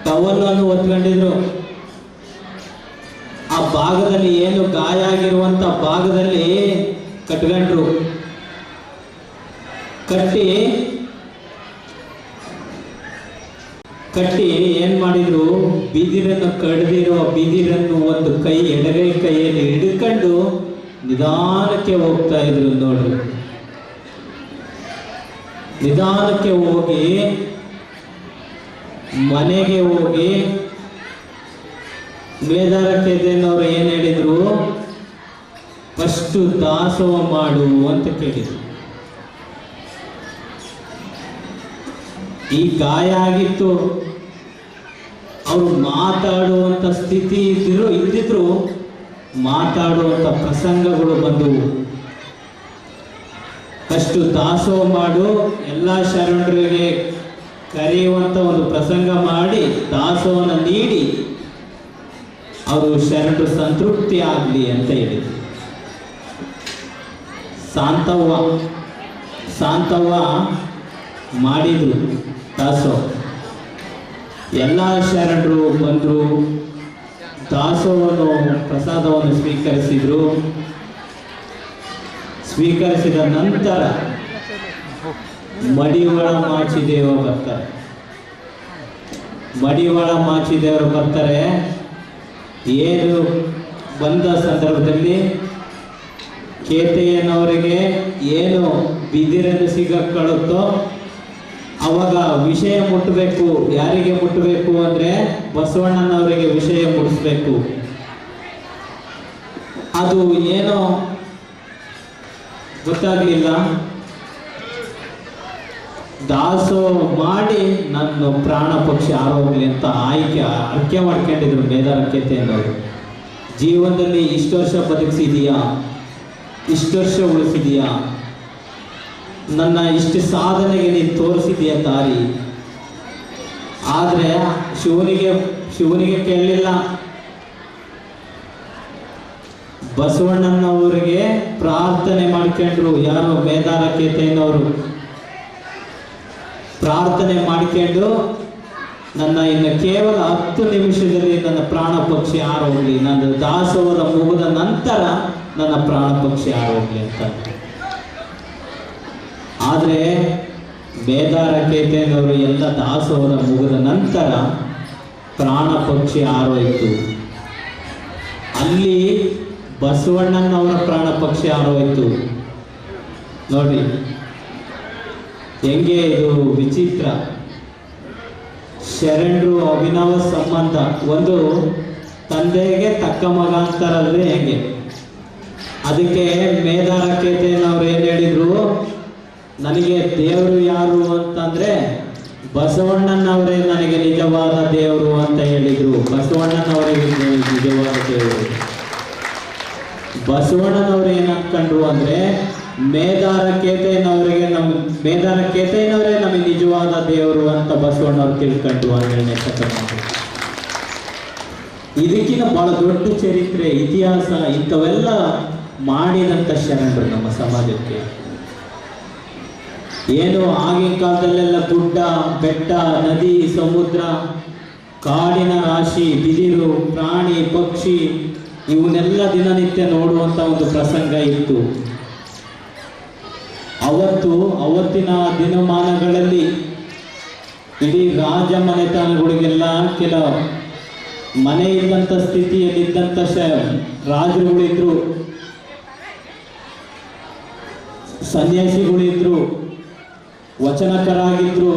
ಟವಲನ್ನು ಹೊತ್ಕೊಂಡಿದ್ರು. ಆ ಭಾಗದಲ್ಲಿ ಏನು ಗಾಯ ಆಗಿರುವಂತ ಭಾಗದಲ್ಲಿ ಕಟ್ಕೊಂಡ್ರು. ಕಟ್ಟಿ ಏನ್ ಮಾಡಿದ್ರು, ಬಿದಿರನ್ನು ಕಡ್ದಿರೋ ಬಿದಿರನ್ನು ಒಂದು ಕೈ ಎಡಗೈ ಕೈಯಲ್ಲಿ ಹಿಡ್ಕೊಂಡು ನಿಧಾನಕ್ಕೆ ಹೋಗ್ತಾ ಇದ್ರು ನೋಡ್ರಿ. ನಿಧಾನಕ್ಕೆ ಹೋಗಿ ಮನೆಗೆ ಹೋಗಿ ಮೇದಾರ ಕೇತೆಯನ್ನವರು ಏನ್ ಹೇಳಿದ್ರು, ಫಸ್ಟ್ ದಾಸೋಹ ಮಾಡು ಅಂತ ಕೇಳಿದ್ರು. ಈ ಗಾಯ ಆಗಿತ್ತು, ಅವರು ಮಾತಾಡುವಂತ ಸ್ಥಿತಿ ಇದ್ದಿದ್ರು ಮಾತಾಡುವಂತ ಪ್ರಸಂಗಗಳು ಬಂದವು. ಫಸ್ಟ್ ದಾಸೋಹ ಮಾಡು, ಎಲ್ಲ ಶರಣರಿಗೆ ಕರೆಯುವಂತ ಒಂದು ಪ್ರಸಂಗ ಮಾಡಿ ದಾಸೋಹನ ನೀಡಿ ಅವರು ಶರಣರು ಸಂತೃಪ್ತಿ ಆಗಲಿ ಅಂತ ಹೇಳಿದ್ರು. ಸಾಂತವ್ವ ಮಾಡಿದ್ರು ದಾಸೋಹ. ಎಲ್ಲ ಶರಣರು ಬಂದರು, ದಾಸೋಹವನ್ನು ಪ್ರಸಾದವನ್ನು ಸ್ವೀಕರಿಸಿದ್ರು. ಸ್ವೀಕರಿಸಿದ ನಂತರ ಮಡಿವಾಳ ಮಾಚಿದೇವರು ಬರ್ತಾರೆ. ಮಡಿವಾಳ ಮಾಚಿದೇವರು ಬರ್ತಾರೆ. ಏನು ಬಂದ ಸಂದರ್ಭದಲ್ಲಿ ಕೇತೆಯನ್ನವರಿಗೆ ಏನು ಬಿದಿರನ್ನು ಸಿಗಕ್ಕಳುತ್ತೋ ಅವಾಗ ವಿಷಯ ಮುಟ್ಟಬೇಕು. ಯಾರಿಗೆ ಮುಟ್ಟಬೇಕು ಅಂದ್ರೆ ಬಸವಣ್ಣನವರಿಗೆ ವಿಷಯ ಮುಟ್ಟಿಸ್ಬೇಕು. ಅದು ಏನೋ ಗೊತ್ತಾಗ್ಲಿಲ್ಲ. ದಾಸೋಹ ಮಾಡಿ ನನ್ನ ಪ್ರಾಣ ಪಕ್ಷಿ ಆರೋಗ್ಲಿ ಅಂತ ಅರ್ಕೆ ಮಾಡ್ಕೊಂಡಿದ್ರು ಮೇದಾರಕ್ಯತೆ ಅನ್ನೋರು. ಜೀವನದಲ್ಲಿ ಇಷ್ಟು ವರ್ಷ ಬದುಕಿಸಿದೀಯಾ, ಇಷ್ಟು ವರ್ಷ ಉಳಿಸಿದೀಯಾ, ನನ್ನ ಇಷ್ಟು ಸಾಧನೆಗೆ ನೀನು ತೋರಿಸಿದೀಯ ದಾರಿ. ಆದರೆ ಶಿವನಿಗೆ ಕೇಳಲಿಲ್ಲ, ಬಸವಣ್ಣನವರಿಗೆ ಪ್ರಾರ್ಥನೆ ಮಾಡ್ಕೊಂಡ್ರು. ಯಾರು? ಮೇದಾರಕ್ಯತೆಯವರು ಪ್ರಾರ್ಥನೆ ಮಾಡ್ಕೊಂಡು, ನನ್ನ ಇನ್ನು ಕೇವಲ 10 ನಿಮಿಷದಲ್ಲಿ ನನ್ನ ಪ್ರಾಣ ಪಕ್ಷಿ ಆರೋಗ್ಲಿ, ನನ್ನ ದಾಸೋಹದ ಮುಗಿದ ನಂತರ ನನ್ನ ಪ್ರಾಣ ಪಕ್ಷಿ ಆರೋಗ್ಲಿ ಅಂತ. ಆದರೆ ಮೇದಾರಕ್ಯತೆಯವರು ಎಲ್ಲ ದಾಸೋಹದ ಮುಗಿದ ನಂತರ ಪ್ರಾಣ ಪಕ್ಷಿ ಆರೋಯಿತು. ಅಲ್ಲಿ ಬಸವಣ್ಣನವರ ಪ್ರಾಣ ಪಕ್ಷಿ ಆರೋಯಿತು. ನೋಡಿ ಹೆಂಗೆ ಇದು ವಿಚಿತ್ರ. ಶರಣರು ಅಭಿನವ ಸಂಬಂಧ, ಒಂದು ತಂದೆಗೆ ತಕ್ಕ ಮಗ ಅಂತಾರಲ್ರಿ, ಹೆಂಗೆ. ಅದಕ್ಕೆ ಮೇದಾರಕ್ಯತೆಯವರು ಏನು ಹೇಳಿದ್ರು, ನನಗೆ ದೇವರು ಯಾರು ಅಂತಂದ್ರೆ ಬಸವಣ್ಣನವರೇ ನನಗೆ ನಿಜವಾದ ದೇವರು ಅಂತ ಹೇಳಿದ್ರು. ಬಸವಣ್ಣನವರೇ ನಿಜವಾದ ದೇವರು. ಬಸವಣ್ಣನವರು ಏನು ಅಂದ್ಕೊಂಡ್ರು ಅಂದ್ರೆ ಮೇದಾರಕ್ಯತೆಯವರೇ ನಮಗೆ ನಿಜವಾದ ದೇವರು ಅಂತ ಬಸವಣ್ಣವ್ರು ತಿಳ್ಕೊಂಡ್ರು. 12ನೇ ಶತಮಾನ. ಇದಕ್ಕಿಂತ ಬಹಳ ದೊಡ್ಡ ಚರಿತ್ರೆ, ಇತಿಹಾಸ ಇಂಥವೆಲ್ಲ ಮಾಡಿದಂಥ ಶರಣರು ನಮ್ಮ ಸಮಾಜಕ್ಕೆ. ಏನು ಆಗಿನ ಕಾಲದಲ್ಲೆಲ್ಲ ಗುಡ್ಡ, ಬೆಟ್ಟ, ನದಿ, ಸಮುದ್ರ, ಕಾಡಿನ ರಾಶಿ, ಬಿದಿರು, ಪ್ರಾಣಿ, ಪಕ್ಷಿ ಇವನ್ನೆಲ್ಲ ದಿನನಿತ್ಯ ನೋಡುವಂಥ ಒಂದು ಪ್ರಸಂಗ ಇತ್ತು. ಅವತ್ತಿನ ದಿನಮಾನಗಳಲ್ಲಿ ಇಡೀ ರಾಜ ಮನೆತನಗಳಿಗೆಲ್ಲ ಕೆಲ ಮನೆ ಇದ್ದಂಥ ಸ್ಥಿತಿಯಲ್ಲಿದ್ದಂಥ ರಾಜರುಗಳಿದ್ರು, ಸನ್ಯಾಸಿಗಳಿದ್ರು, ವಚನಕರಾಗಿದ್ರು,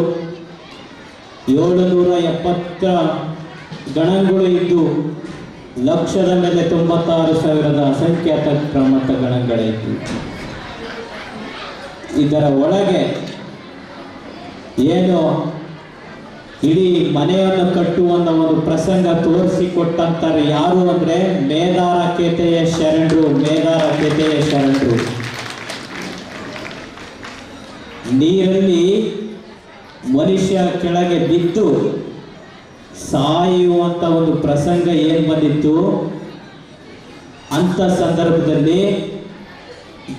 770 ಗಣಗಳು ಇದ್ದು, ಲಕ್ಷದ ಮೇಲೆ 96,000 ಅಸಂಖ್ಯಾತ ಪ್ರಮಥ ಗಣಗಳಿತ್ತು. ಇದರ ಒಳಗೆ ಏನು ಇಡೀ ಮನೆಯನ್ನು ಕಟ್ಟುವಂತ ಒಂದು ಪ್ರಸಂಗ ತೋರಿಸಿಕೊಟ್ಟಂತಾರೆ. ಯಾರು ಅಂದ್ರೆ ಮೇದಾರಕ್ಯತೆಯ ಶರಣರು. ನೀರಲ್ಲಿ ಮನುಷ್ಯ ಕೆಳಗೆ ಬಿದ್ದು ಸಾಯುವಂತ ಒಂದು ಪ್ರಸಂಗ ಏನ್ ಬಂದಿತ್ತು, ಅಂತ ಸಂದರ್ಭದಲ್ಲಿ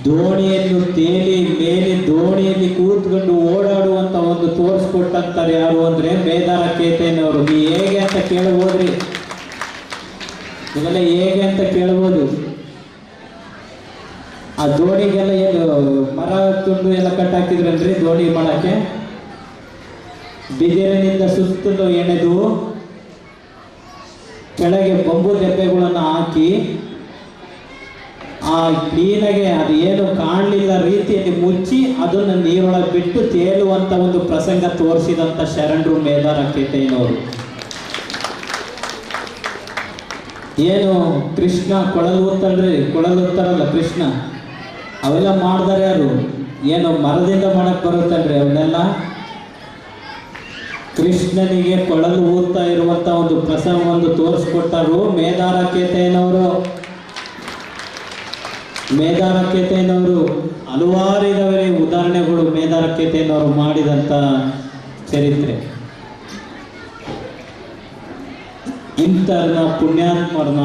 ದೋಣಿಯನ್ನು ತೇಲಿ ಮೇಲೆ ದೋಣಿಯಲ್ಲಿ ಕೂತ್ಕೊಂಡು ಓಡಾಡುವಂತ ಒಂದು ತೋರಿಸ್ಕೊಟ್ಟಂತಾರೆ. ಯಾರು ಅಂದ್ರೆ ಮೇದಾರಕ್ಯತೆಯವರು. ನೀ ಹೇಗೆ ಅಂತ ಕೇಳಬಹುದ್ರಿ, ಇವೆಲ್ಲ ಹೇಗೆ ಅಂತ ಕೇಳಬಹುದು. ಆ ದೋಣಿಗೆಲ್ಲ ಏನು ಮರ ತುಂಡು ಎಲ್ಲ ಕಟ್ಟಾಕಿದ್ರಲ್ರಿ ದೋಣಿ ಮಾಡಕ್ಕೆ, ಬಿದಿರಿನಿಂದ ಸುತ್ತಲೂ ಎಣೆದು ಕೆಳಗೆ ಬಂಬು ದೆಬ್ಬೆಗಳನ್ನು ಹಾಕಿ ಆ ಕ್ಲೀನಾಗೆ ಅದು ಏನು ಕಾಣಲಿಲ್ಲ ರೀತಿಯಲ್ಲಿ ಮುಚ್ಚಿ ಅದನ್ನು ನೀರೊಳಗೆ ಬಿಟ್ಟು ತೇಲುವಂತ ಒಂದು ಪ್ರಸಂಗ ತೋರಿಸಿದಂತ ಶರಣರು ಮೇದಾರಕ್ಯತೆಯವರು. ಏನು ಕೃಷ್ಣ ಕೊಳಲುತ್ತಾರಲ್ಲ ಕೃಷ್ಣ, ಅವೆಲ್ಲ ಮಾಡ್ತಾರೆ ಯಾರು? ಏನು ಮರದಿಂದ ಮಾಡಕ್ ಬರುತ್ತಲ್ರಿ ಅವನ್ನೆಲ್ಲ. ಕೃಷ್ಣನಿಗೆ ಕೊಳಲು ಊದ್ತಾ ಇರುವಂತ ಒಂದು ಪ್ರಸಂಗ ಒಂದು ತೋರಿಸ್ಕೊಟ್ಟರು ಮೇದಾರಕ್ಯತೆಯವರು. ಹಲವಾರು ಇದಾವೆ ಉದಾಹರಣೆಗಳು ಮೇದಾರಕ್ಯತೆಯವರು ಮಾಡಿದಂತ ಚರಿತ್ರೆ. ಇಂಥವ್ರನ್ನ ಪುಣ್ಯಾತ್ಮರನ್ನ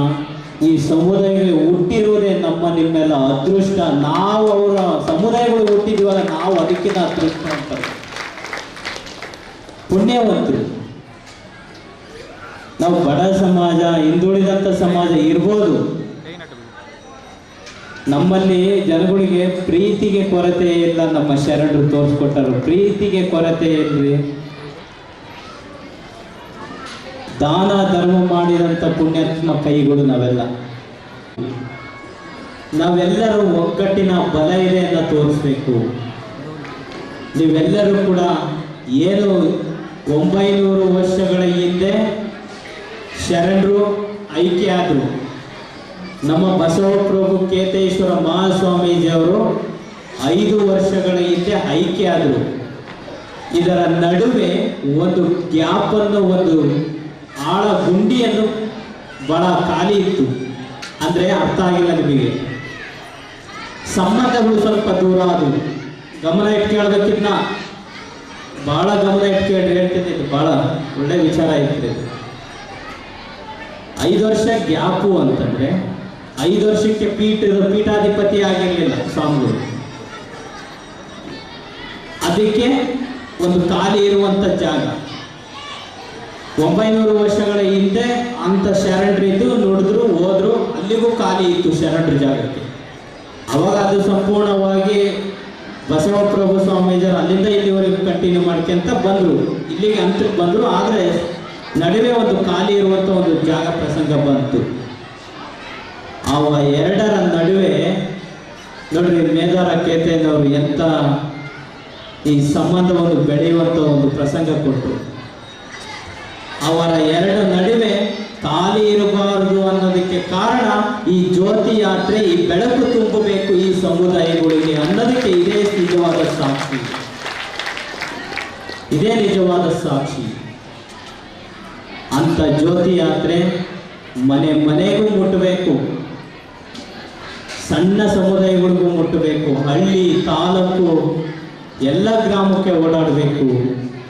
ಈ ಸಮುದಾಯಗಳಿಗೆ ಹುಟ್ಟಿರುವುದೇ ನಿಮ್ಮೆಲ್ಲ ಅದೃಷ್ಟ. ನಾವು ಅವರ ಸಮುದಾಯಗಳು ಹುಟ್ಟಿದೀವಲ್ಲ, ನಾವು ಅದಕ್ಕಿಂತ ಅದೃಷ್ಟ ಅಂತಾರೆ, ಪುಣ್ಯವಂತರು. ನಾವು ಬಡ ಸಮಾಜ, ಹಿಂದುಳಿದಂಥ ಸಮಾಜ ಇರ್ಬೋದು, ನಮ್ಮಲ್ಲಿ ಜನಗಳಿಗೆ ಪ್ರೀತಿಗೆ ಕೊರತೆ ಇಲ್ಲ. ನಮ್ಮ ಶರಣರು ತೋರಿಸ್ಕೊಟ್ಟರು, ಪ್ರೀತಿಗೆ ಕೊರತೆ ಇಲ್ರಿ. ದಾನ ಧರ್ಮ ಮಾಡಿದಂಥ ಪುಣ್ಯಾತ್ಮ ಕೈಗಳು ನಾವೆಲ್ಲರೂ ಒಗ್ಗಟ್ಟಿನ ಬಲ ಇದೆ ಅಂತ ತೋರಿಸ್ಬೇಕು. ನೀವೆಲ್ಲರೂ ಕೂಡ ಏನು 900 ವರ್ಷಗಳ ಹಿಂದೆ ಶರಣರು ಐಕ್ಯ ಆದರು. ನಮ್ಮ ಬಸವಪ್ರಭು ಕೇತೇಶ್ವರ ಮಹಾಸ್ವಾಮೀಜಿಯವರು 5 ವರ್ಷಗಳ ಹಿಂದೆ ಐಕ್ಯ ಆದರು. ಇದರ ನಡುವೆ ಒಂದು ಗ್ಯಾಪನ್ನು, ಒಂದು ಆಳ ಗುಂಡಿಯನ್ನು ಬಹಳ ಖಾಲಿ ಇತ್ತು. ಅಂದರೆ ಅರ್ಥ ಆಗಿಲ್ಲ ನಿಮಗೆ. ಸಂಬಂಧಗಳು ಸ್ವಲ್ಪ ದೂರ ಆದವು. ಗಮನ ಇಟ್ಕೊಳ್ಬೇಕಿದ್ನ ಬಹಳ ಗಮನ ಹೇಳ್ತಿದ್ದು ಬಹಳ ಒಳ್ಳೆ ವಿಚಾರ ಇರ್ತದೆ. 5 ವರ್ಷ ಗ್ಯಾಪು ಅಂತಂದ್ರೆ 5 ವರ್ಷಕ್ಕೆ ಪೀಠಾಧಿಪತಿ ಆಗಿರಲಿಲ್ಲ ಸ್ವಾಮಿಗಳು. ಅದಕ್ಕೆ ಒಂದು ಖಾಲಿ ಇರುವಂತ ಜಾಗ. 900 ವರ್ಷಗಳ ಹಿಂದೆ ಅಂತ ಶರಣರಿದ್ದು ನೋಡಿದ್ರು, ಹೋದ್ರು, ಅಲ್ಲಿಗೂ ಖಾಲಿ ಇತ್ತು ಶರಣರ ಜಾಗಕ್ಕೆ. ಅವಾಗ ಅದು ಸಂಪೂರ್ಣವಾಗಿ ಬಸವಪ್ರಭು ಸ್ವಾಮೀಜರು ಅಲ್ಲಿಂದ ಇಲ್ಲಿವರೆಗೂ ಕಂಟಿನ್ಯೂ ಮಾಡ್ಕೊಂತ ಬಂದರು, ಇಲ್ಲಿಗೆ ಹಂತಕ್ಕೆ ಬಂದರು. ಆದರೆ ನಡುವೆ ಒಂದು ಖಾಲಿ ಇರುವಂಥ ಒಂದು ಜಾಗ ಪ್ರಸಂಗ ಬಂತು. ಅವ ಎರಡರ ನಡುವೆ ನೋಡ್ರಿ, ಮೇದಾರ ಕೇತೇನವರು ಎಂಥ ಈ ಸಂಬಂಧವನ್ನು ಬೆಳೆಯುವಂಥ ಒಂದು ಪ್ರಸಂಗ ಕೊಟ್ಟರು. ಅವರ ಎರಡು ನಡುವೆ ಖಾಲಿ ಇರಬಾರದು ಅನ್ನೋದಕ್ಕೆ ಕಾರಣ ಈ ಜ್ಯೋತಿ ಯಾತ್ರೆ, ಈ ಬೆಳಕು ತುಂಬಬೇಕು ಈ ಸಮುದಾಯಗಳಿಗೆ ಅನ್ನೋದಕ್ಕೆ ಇದೇ ನಿಜವಾದ ಸಾಕ್ಷಿ. ಇದೇ ನಿಜವಾದ ಸಾಕ್ಷಿ. ಅಂತ ಜ್ಯೋತಿ ಯಾತ್ರೆ ಮನೆ ಮನೆಗೂ ಮುಟ್ಟಬೇಕು, ಸಣ್ಣ ಸಮುದಾಯಗಳಿಗೂ ಮುಟ್ಟಬೇಕು, ಹಳ್ಳಿ ತಾಲೂಕು ಎಲ್ಲ ಗ್ರಾಮಕ್ಕೆ ಓಡಾಡಬೇಕು,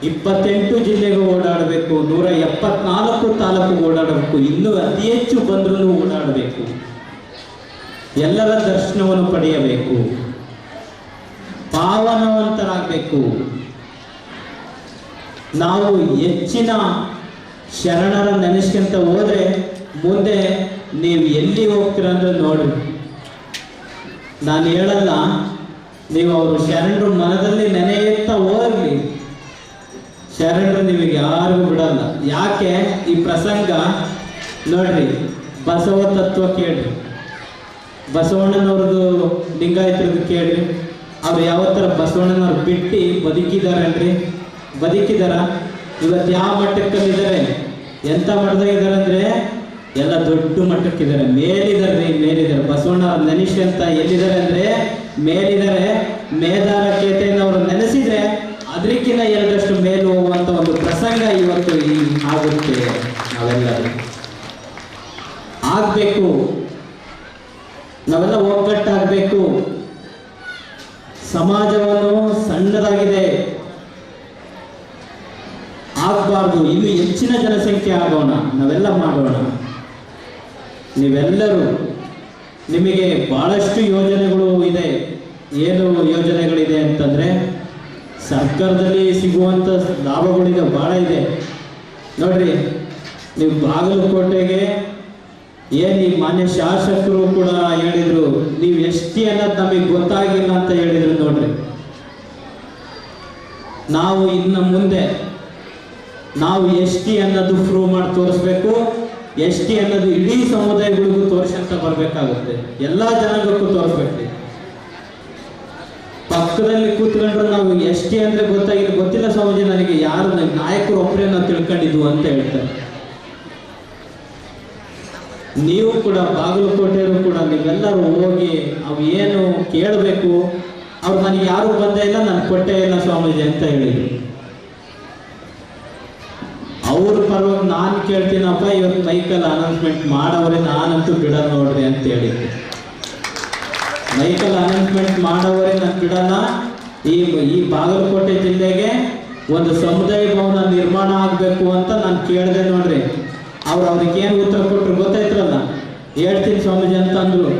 28 ಜಿಲ್ಲೆಗೂ ಓಡಾಡಬೇಕು, 174 ತಾಲೂಕು ಓಡಾಡಬೇಕು, ಇನ್ನೂ ಅತಿ ಹೆಚ್ಚು ಬಂದರೂ ಓಡಾಡಬೇಕು, ಎಲ್ಲರ ದರ್ಶನವನ್ನು ಪಡೆಯಬೇಕು, ಪಾವನವಂತರಾಗಬೇಕು. ನಾವು ಹೆಚ್ಚಿನ ಶರಣರ ನೆನೆಸ್ಕೊಂತ ಹೋದ್ರೆ ಮುಂದೆ ನೀವು ಎಲ್ಲಿ ಹೋಗ್ತೀರ ಅಂದ್ರೆ ನೋಡ್ರಿ, ನಾನು ಹೇಳಲ್ಲ, ನೀವು ಅವರು ಶರಣರು ಮನದಲ್ಲಿ ನೆನೆಯುತ್ತಾ ಹೋಗ್ಲಿ, ಶರಣರು ನಿಮಗೆ ಯಾರಿಗೂ ಬಿಡಲ್ಲ. ಯಾಕೆ ಈ ಪ್ರಸಂಗ ನೋಡ್ರಿ, ಬಸವ ತತ್ವ ಕೇಳ್ರಿ, ಬಸವಣ್ಣನವ್ರದ್ದು ಲಿಂಗಾಯತರದ್ದು ಕೇಳ್ರಿ. ಅವ್ರು ಯಾವ ಥರ ಬಸವಣ್ಣನವ್ರು ಬಿಟ್ಟು ಬದುಕಿದಾರನ್ರಿ, ಬದುಕಿದಾರ. ಇವತ್ತು ಯಾವ ಮಟ್ಟಕ್ಕಲ್ಲಿದ್ದಾರೆ, ಎಂಥ ಮಟ್ಟದಾಗಿದ್ದಾರೆ ಅಂದರೆ ಎಲ್ಲ ದೊಡ್ಡ ಮಟ್ಟಕ್ಕಿದ್ದಾರೆ, ಮೇಲಿದ್ದಾರೆ. ಬಸವಣ್ಣ ಅವ್ರ ನೆನೆಸಿ ಅಂತ ಎಲ್ಲಿದ್ದಾರೆ ಅಂದರೆ ಮೇಲಿದ್ದಾರೆ. ಮೇದಾರ ಕೇತೇನವರು ನೆನೆಸಿದ್ರೆ ಅದಕ್ಕಿಂತ 2ರಷ್ಟು ಮೇಲೆ ಹೋಗುವಂಥ ಒಂದು ಪ್ರಸಂಗ ಇವತ್ತು ಆಗುತ್ತೆ. ನಾವೆಲ್ಲರೂ ಆಗಬೇಕು, ನಾವೆಲ್ಲ ಒಗ್ಗಟ್ಟಾಗಬೇಕು. ಸಮಾಜವನ್ನು ಸಣ್ಣದಾಗಿದೆ, ಆಗಬಾರ್ದು, ಇನ್ನು ಹೆಚ್ಚಿನ ಜನಸಂಖ್ಯೆ ಆಗೋಣ, ನಾವೆಲ್ಲ ಮಾಡೋಣ. ನೀವೆಲ್ಲರೂ, ನಿಮಗೆ ಬಹಳಷ್ಟು ಯೋಜನೆಗಳು ಇದೆ. ಏನು ಯೋಜನೆಗಳಿದೆ ಅಂತಂದರೆ ಸರ್ಕಾರದಲ್ಲಿ ಸಿಗುವಂಥ ಲಾಭಗಳಿದೆ, ಭಾಳ ಇದೆ. ನೋಡ್ರಿ, ನೀವು ಬಾಗಲಕೋಟೆಗೆ ಏನು ಈ ಮಾನ್ಯ ಶಾಸಕರು ಕೂಡ ಹೇಳಿದರು, ನೀವು ಎಷ್ಟಿ ಅನ್ನೋದು ನಮಗೆ ಗೊತ್ತಾಗಿಲ್ಲ ಅಂತ ಹೇಳಿದರು. ನೋಡ್ರಿ, ನಾವು ಇನ್ನು ಮುಂದೆ ನಾವು ಎಷ್ಟಿ ಅನ್ನೋದು ಪ್ರೂವ್ ಮಾಡಿ ತೋರಿಸ್ಬೇಕು. ಎಷ್ಟಿ ಅನ್ನೋದು ಇಡೀ ಸಮುದಾಯಗಳಿಗೂ ತೋರಿಸಂತ ಬರಬೇಕಾಗುತ್ತೆ, ಎಲ್ಲ ಜನಾಂಗಕ್ಕೂ ತೋರಿಸ್ಬೇಕು. ಪಕ್ಕದಲ್ಲಿ ಕೂತ್ಕೊಂಡ್ರೆ ನಾವು ಎಷ್ಟಿ ಅಂದ್ರೆ ಗೊತ್ತಿಲ್ಲ ಸ್ವಾಮೀಜಿ, ನನಗೆ ಯಾರು ನಾಯಕರು ಒಬ್ಬರೇ ನಾವು ತಿಳ್ಕೊಂಡಿದ್ವು ಅಂತ ಹೇಳ್ತಾರೆ. ನೀವು ಕೂಡ ಬಾಗಲಕೋಟೆಯವರು ಕೂಡ ನೀವೆಲ್ಲರೂ ಹೋಗಿ ಅವು ಏನು ಕೇಳಬೇಕು, ಅವ್ರು ನನಗೆ ಯಾರು ಬಂದೇ ಇಲ್ಲ, ನಾನು ಕೊಟ್ಟೇ ಇಲ್ಲ ಸ್ವಾಮೀಜಿ ಅಂತ ಹೇಳಿದ್ರು. ಅವ್ರ ಪರವಾಗಿ ನಾನು ಕೇಳ್ತೀನಪ್ಪ, ಇವತ್ತು ಮೈಕಲ್ಲಿ ಅನೌನ್ಸ್ಮೆಂಟ್ ಮಾಡವ್ರೆ, ನಾನಂತೂ ಬಿಡಲ್ಲ ನೋಡ್ರಿ ಅಂತ ಹೇಳಿದ್ದೆ. ಮೈಕಲ್ಲಿ ಅನೌನ್ಸ್ಮೆಂಟ್ ಮಾಡವ್ರೆ, ನಾನು ಬಿಡಲ್ಲ. ಈ ಬಾಗಲಕೋಟೆ ಜಿಲ್ಲೆಗೆ ಒಂದು ಸಮುದಾಯ ಭವನ ನಿರ್ಮಾಣ ಆಗಬೇಕು ಅಂತ ನಾನು ಕೇಳಿದೆ ನೋಡ್ರಿ. ಅವ್ರಿಗೆ ಏನು ಉತ್ತರ ಕೊಟ್ಟರು ಗೊತ್ತಾಯ್ತ್ರಲ್ಲ, ಹೇಳ್ತೀನಿ ಸ್ವಾಮೀಜಿ ಅಂತ ಅಂದರು.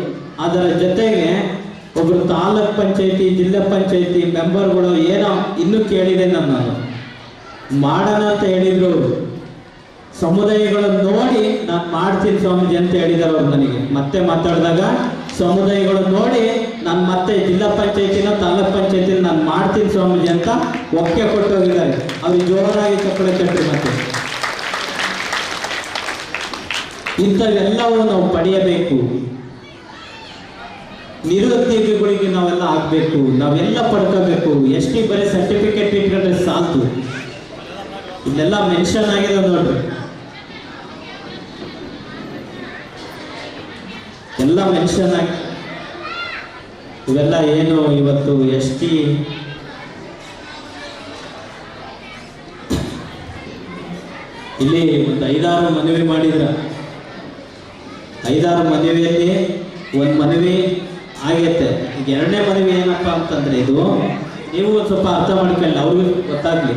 ಅದರ ಜೊತೆಗೆ ಒಬ್ಬರು ತಾಲೂಕ್ ಪಂಚಾಯತಿ, ಜಿಲ್ಲಾ ಪಂಚಾಯತಿ ಮೆಂಬರ್ಗಳು ಏನೋ ಇನ್ನೂ ಕೇಳಿದೆ ನಾನು ಮಾಡೋಣ ಅಂತ ಹೇಳಿದ್ರು. ಸಮುದಾಯಗಳನ್ನು ನೋಡಿ ನಾನು ಮಾಡ್ತೀನಿ ಸ್ವಾಮೀಜಿ ಅಂತ ಹೇಳಿದ್ದಾರೆ ಅವ್ರು ನನಗೆ. ಮತ್ತೆ ಮಾತಾಡಿದಾಗ ಸಮುದಾಯಗಳನ್ನು ನೋಡಿ ನಾನು ಮತ್ತೆ ಜಿಲ್ಲಾ ಪಂಚಾಯತಿನ ತಾಲೂಕ್ ಪಂಚಾಯತಿನ ನಾನು ಮಾಡ್ತೀನಿ ಸ್ವಾಮೀಜಿ ಅಂತ ಒಪ್ಪಿಗೆ ಕೊಟ್ಟೋಗಿದ್ದಾರೆ. ಅವ್ರಿಗೆ ಜೋರಾಗಿ ಚಪ್ಪಳೆ ತಟ್ಟಿ. ಮತ್ತೆ ಇಂಥವೆಲ್ಲವೂ ನಾವು ಪಡೆಯಬೇಕು. ನಿರುದ್ಯೋಗಿಗಳಿಗೆ ನಾವೆಲ್ಲ ಆಗಬೇಕು, ನಾವೆಲ್ಲ ಪಡ್ಕೋಬೇಕು. ಎಷ್ಟಿ ಬರೀ ಸರ್ಟಿಫಿಕೇಟ್ ಇಟ್ಕೊಂಡ್ರೆ ಸಾಕು. ಇಲ್ಲೆಲ್ಲ ಮೆನ್ಷನ್ ಆಗಿದೆ ನೋಡ್ರಿ, ಎಲ್ಲ ಮೆನ್ಷನ್ ಆಗಿ. ಇವೆಲ್ಲ ಏನು ಇವತ್ತು ಎಷ್ಟಿ ಇಲ್ಲಿ ಒಂದು 5-6 ಮನವಿ ಮಾಡಿದ್ರ. 5-6 ಮನವಿಯಲ್ಲಿ ಒಂದು ಮನವಿ ಆಗೈತೆ. ಈಗ 2ನೇ ಮನವಿ ಏನಪ್ಪ ಅಂತಂದ್ರೆ, ಇದು ನೀವು ಒಂದು ಸ್ವಲ್ಪ ಅರ್ಥ ಮಾಡ್ಕೊಳ್ಳಿ, ಅವ್ರಿಗೂ ಗೊತ್ತಾಗ್ಲಿ.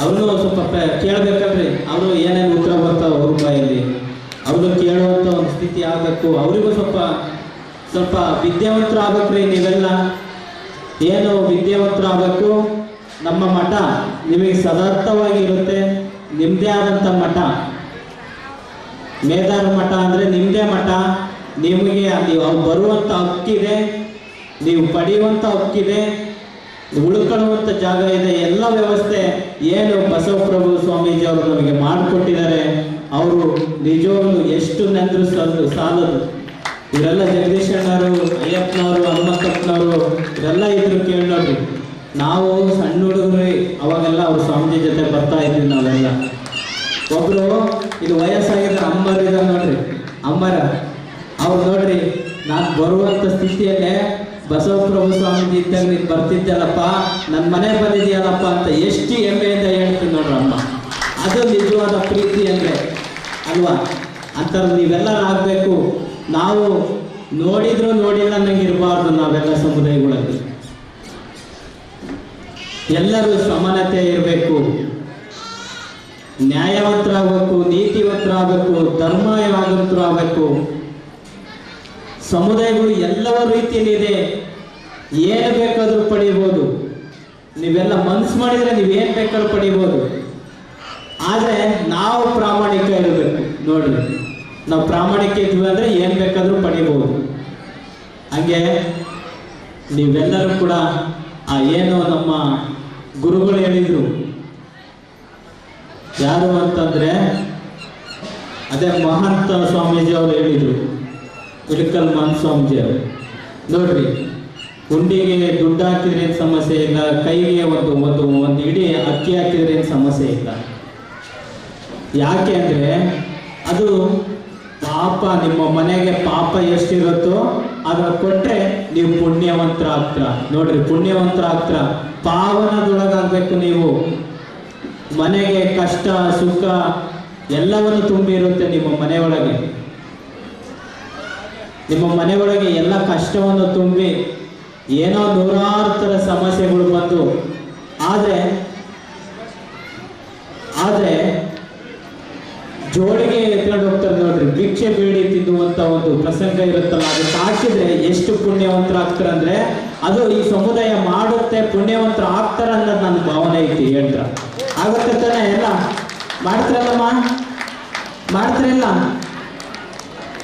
ಅವ್ರನ್ನೂ ಒಂದು ಸ್ವಲ್ಪ ಕೇಳಬೇಕಲ್ರಿ, ಅವರು ಏನೇನು ಉತ್ತರ ಬರ್ತಾವೆ ಅವ್ರ ಬಾಯಲ್ಲಿ, ಅವ್ರದ್ದು ಕೇಳುವಂಥ ಒಂದು ಸ್ಥಿತಿ ಆಗಬೇಕು. ಅವರಿಗೂ ಸ್ವಲ್ಪ ವಿದ್ಯಾವಂತರು ಆಗ್ಬೇಕ್ರಿ. ನೀವೆಲ್ಲ ಏನು ವಿದ್ಯಾವಂತರು ಆಗಬೇಕು. ನಮ್ಮ ಮಠ ನಿಮಗೆ ಸದಾರ್ಥವಾಗಿ ಇರುತ್ತೆ. ನಿಮ್ಮದೇ ಆದಂಥ ಮಠ, ಮೇದಾರ ಮಠ ಅಂದರೆ ನಿಮ್ಮದೇ ಮಠ. ನಿಮಗೆ ನೀವು ಬರುವಂಥ ಹಕ್ಕಿದೆ, ನೀವು ಪಡೆಯುವಂಥ ಹಕ್ಕಿದೆ, ಉಳ್ಕೊಳ್ಳುವಂಥ ಜಾಗ ಇದೆ. ಎಲ್ಲ ವ್ಯವಸ್ಥೆ ಏನು ಬಸವಪ್ರಭು ಸ್ವಾಮೀಜಿ ಅವರು ನಮಗೆ ಮಾಡಿಕೊಟ್ಟಿದ್ದಾರೆ. ಅವರು ನಿಜವಾಗ್ಲೂ ಎಷ್ಟು ನೆಂದರು ಸಾಲದು. ಇವರೆಲ್ಲ ಜಗದೀಶ್ ಅಣ್ಣವರು, ಅಯ್ಯಪ್ಪನವರು, ಹನುಮಂತಪ್ಪನವರು ಇವರೆಲ್ಲ ಇದ್ರು. ಕೇಳಿ ನೋಡ್ರಿ, ನಾವು ಸಣ್ಣ ಹುಡುಗರು ಅವಾಗೆಲ್ಲ ಅವ್ರು ಸ್ವಾಮೀಜಿ ಜೊತೆ ಬರ್ತಾ ಇದ್ವಿ ನಾವೆಲ್ಲ. ಒಬ್ರು ಇದು ವಯಸ್ಸಾಗಿದ್ರೆ ಅಮ್ಮರಿದ್ದಾರೆ ನೋಡ್ರಿ, ಅಮ್ಮರ ಅವ್ರು ನೋಡ್ರಿ, ನಾನು ಬರುವಂಥ ಸ್ಥಿತಿಯಲ್ಲೇ ಬಸವಪ್ರಭು ಸ್ವಾಮೀಜಿ ಇದ್ದಾಗ ನೀನು ಬರ್ತಿದ್ದಲ್ಲಪ್ಪ, ನನ್ನ ಮನೆ ಬಂದಿದೆಯಲ್ಲಪ್ಪ ಅಂತ ಎಷ್ಟು ಹೆಮ್ಮೆಯಿಂದ ಹೇಳ್ತೀನಿ ನೋಡ್ರಿ ಅಮ್ಮ. ಅದು ನಿಜವಾದ ಪ್ರೀತಿ ಅಂದರೆ ಅಲ್ವಾ? ಅಂಥದ್ದು ನೀವೆಲ್ಲ ಆಗಬೇಕು. ನಾವು ನೋಡಿದ್ರು ನೋಡಿಲ್ಲ ನಂಗೆ ಇರಬಾರ್ದು. ನಾವೆಲ್ಲ ಸಮುದಾಯಗಳಲ್ಲಿ ಎಲ್ಲರೂ ಸಮಾನತೆ ಇರಬೇಕು, ನ್ಯಾಯವಂತರಾಗಬೇಕು, ನೀತಿವಂತರಾಗಬೇಕು, ಧರ್ಮವಂತರಾಗಬೇಕು. ಸಮುದಾಯಗಳು ಎಲ್ಲವ ರೀತಿಯಲ್ಲಿದೆ, ಏನು ಬೇಕಾದರೂ ಪಡಿಬೋದು. ನೀವೆಲ್ಲ ಮನಸ್ಸು ಮಾಡಿದರೆ ನೀವೇನು ಬೇಕಾದ್ರೂ ಪಡಿಬೋದು. ಆದರೆ ನಾವು ಪ್ರಾಮಾಣಿಕ ಇರಬೇಕು. ನೋಡ್ರಿ, ನಾವು ಪ್ರಾಮಾಣಿಕ ಇದ್ವಿ ಅಂದರೆ ಏನು ಬೇಕಾದರೂ ಪಡಿಬೋದು. ಹಾಗೆ ನೀವೆಲ್ಲರೂ ಕೂಡ ಏನು ನಮ್ಮ ಗುರುಗಳು ಹೇಳಿದರು, ಯಾರು ಅಂತಂದರೆ ಅದೇ ಮಹಂತ ಸ್ವಾಮೀಜಿ ಅವರು ಹೇಳಿದರು, ಇಳಕಲ್ ಮಹಂತ ಸ್ವಾಮೀಜಿ ಅವರು. ನೋಡ್ರಿ, ಹುಂಡಿಗೆ ದುಡ್ಡು ಹಾಕಿದ್ರೆ ಏನು ಸಮಸ್ಯೆ ಇಲ್ಲ, ಕೈಗೆ ಒಂದು ಇಡೀ ಅಕ್ಕಿ ಹಾಕಿದ್ರೆ ಏನು ಸಮಸ್ಯೆ ಇಲ್ಲ. ಯಾಕೆ ಅಂದರೆ ಅದು ಪಾಪ, ನಿಮ್ಮ ಮನೆಗೆ ಪಾಪ ಎಷ್ಟಿರುತ್ತೋ ಅದರ ಕೊಟ್ಟರೆ ನೀವು ಪುಣ್ಯವಂತರ ಆಗ್ತೀರ. ನೋಡ್ರಿ, ಪುಣ್ಯವಂತರ ಆಗ್ತೀರ, ಪಾವನದೊಳಗಾಗಬೇಕು ನೀವು. ಮನೆಗೆ ಕಷ್ಟ ಸುಖ ಎಲ್ಲವನ್ನು ತುಂಬಿರುತ್ತೆ ನಿಮ್ಮ ಮನೆಯೊಳಗೆ. ನಿಮ್ಮ ಮನೆಯೊಳಗೆ ಎಲ್ಲ ಕಷ್ಟವನ್ನು ತುಂಬಿ ಏನೋ 100 ಥರ ಸಮಸ್ಯೆಗಳು ಬಂದು ಆದರೆ ಜೋಳಿಗೆ ಎತ್ಕೊಂಡು ಹೋಗ್ತಾರೆ ನೋಡ್ರಿ, ಭಿಕ್ಷೆ ಬೇಡಿ ತಿನ್ನುವಂತ ಒಂದು ಪ್ರಸಂಗ ಇರುತ್ತಲ್ಲ, ಅದಕ್ಕೆ ಹಾಕಿದ್ರೆ ಎಷ್ಟು ಪುಣ್ಯವಂತರ ಆಗ್ತಾರೆ ಅಂದ್ರೆ ಅದು ಈ ಸಮುದಾಯ ಮಾಡುತ್ತೆ, ಪುಣ್ಯವಂತರ ಆಗ್ತಾರ ಅನ್ನೋದು ನನ್ನ ಭಾವನೆ ಐತಿ. ಹೇಳ್ರ ಆಗುತ್ತೆ ತಾನೆ? ಎಲ್ಲ ಮಾಡ್ತಾರಲ್ಲಮ್ಮ, ಮಾಡ್ತಾರಿಲ್ಲ?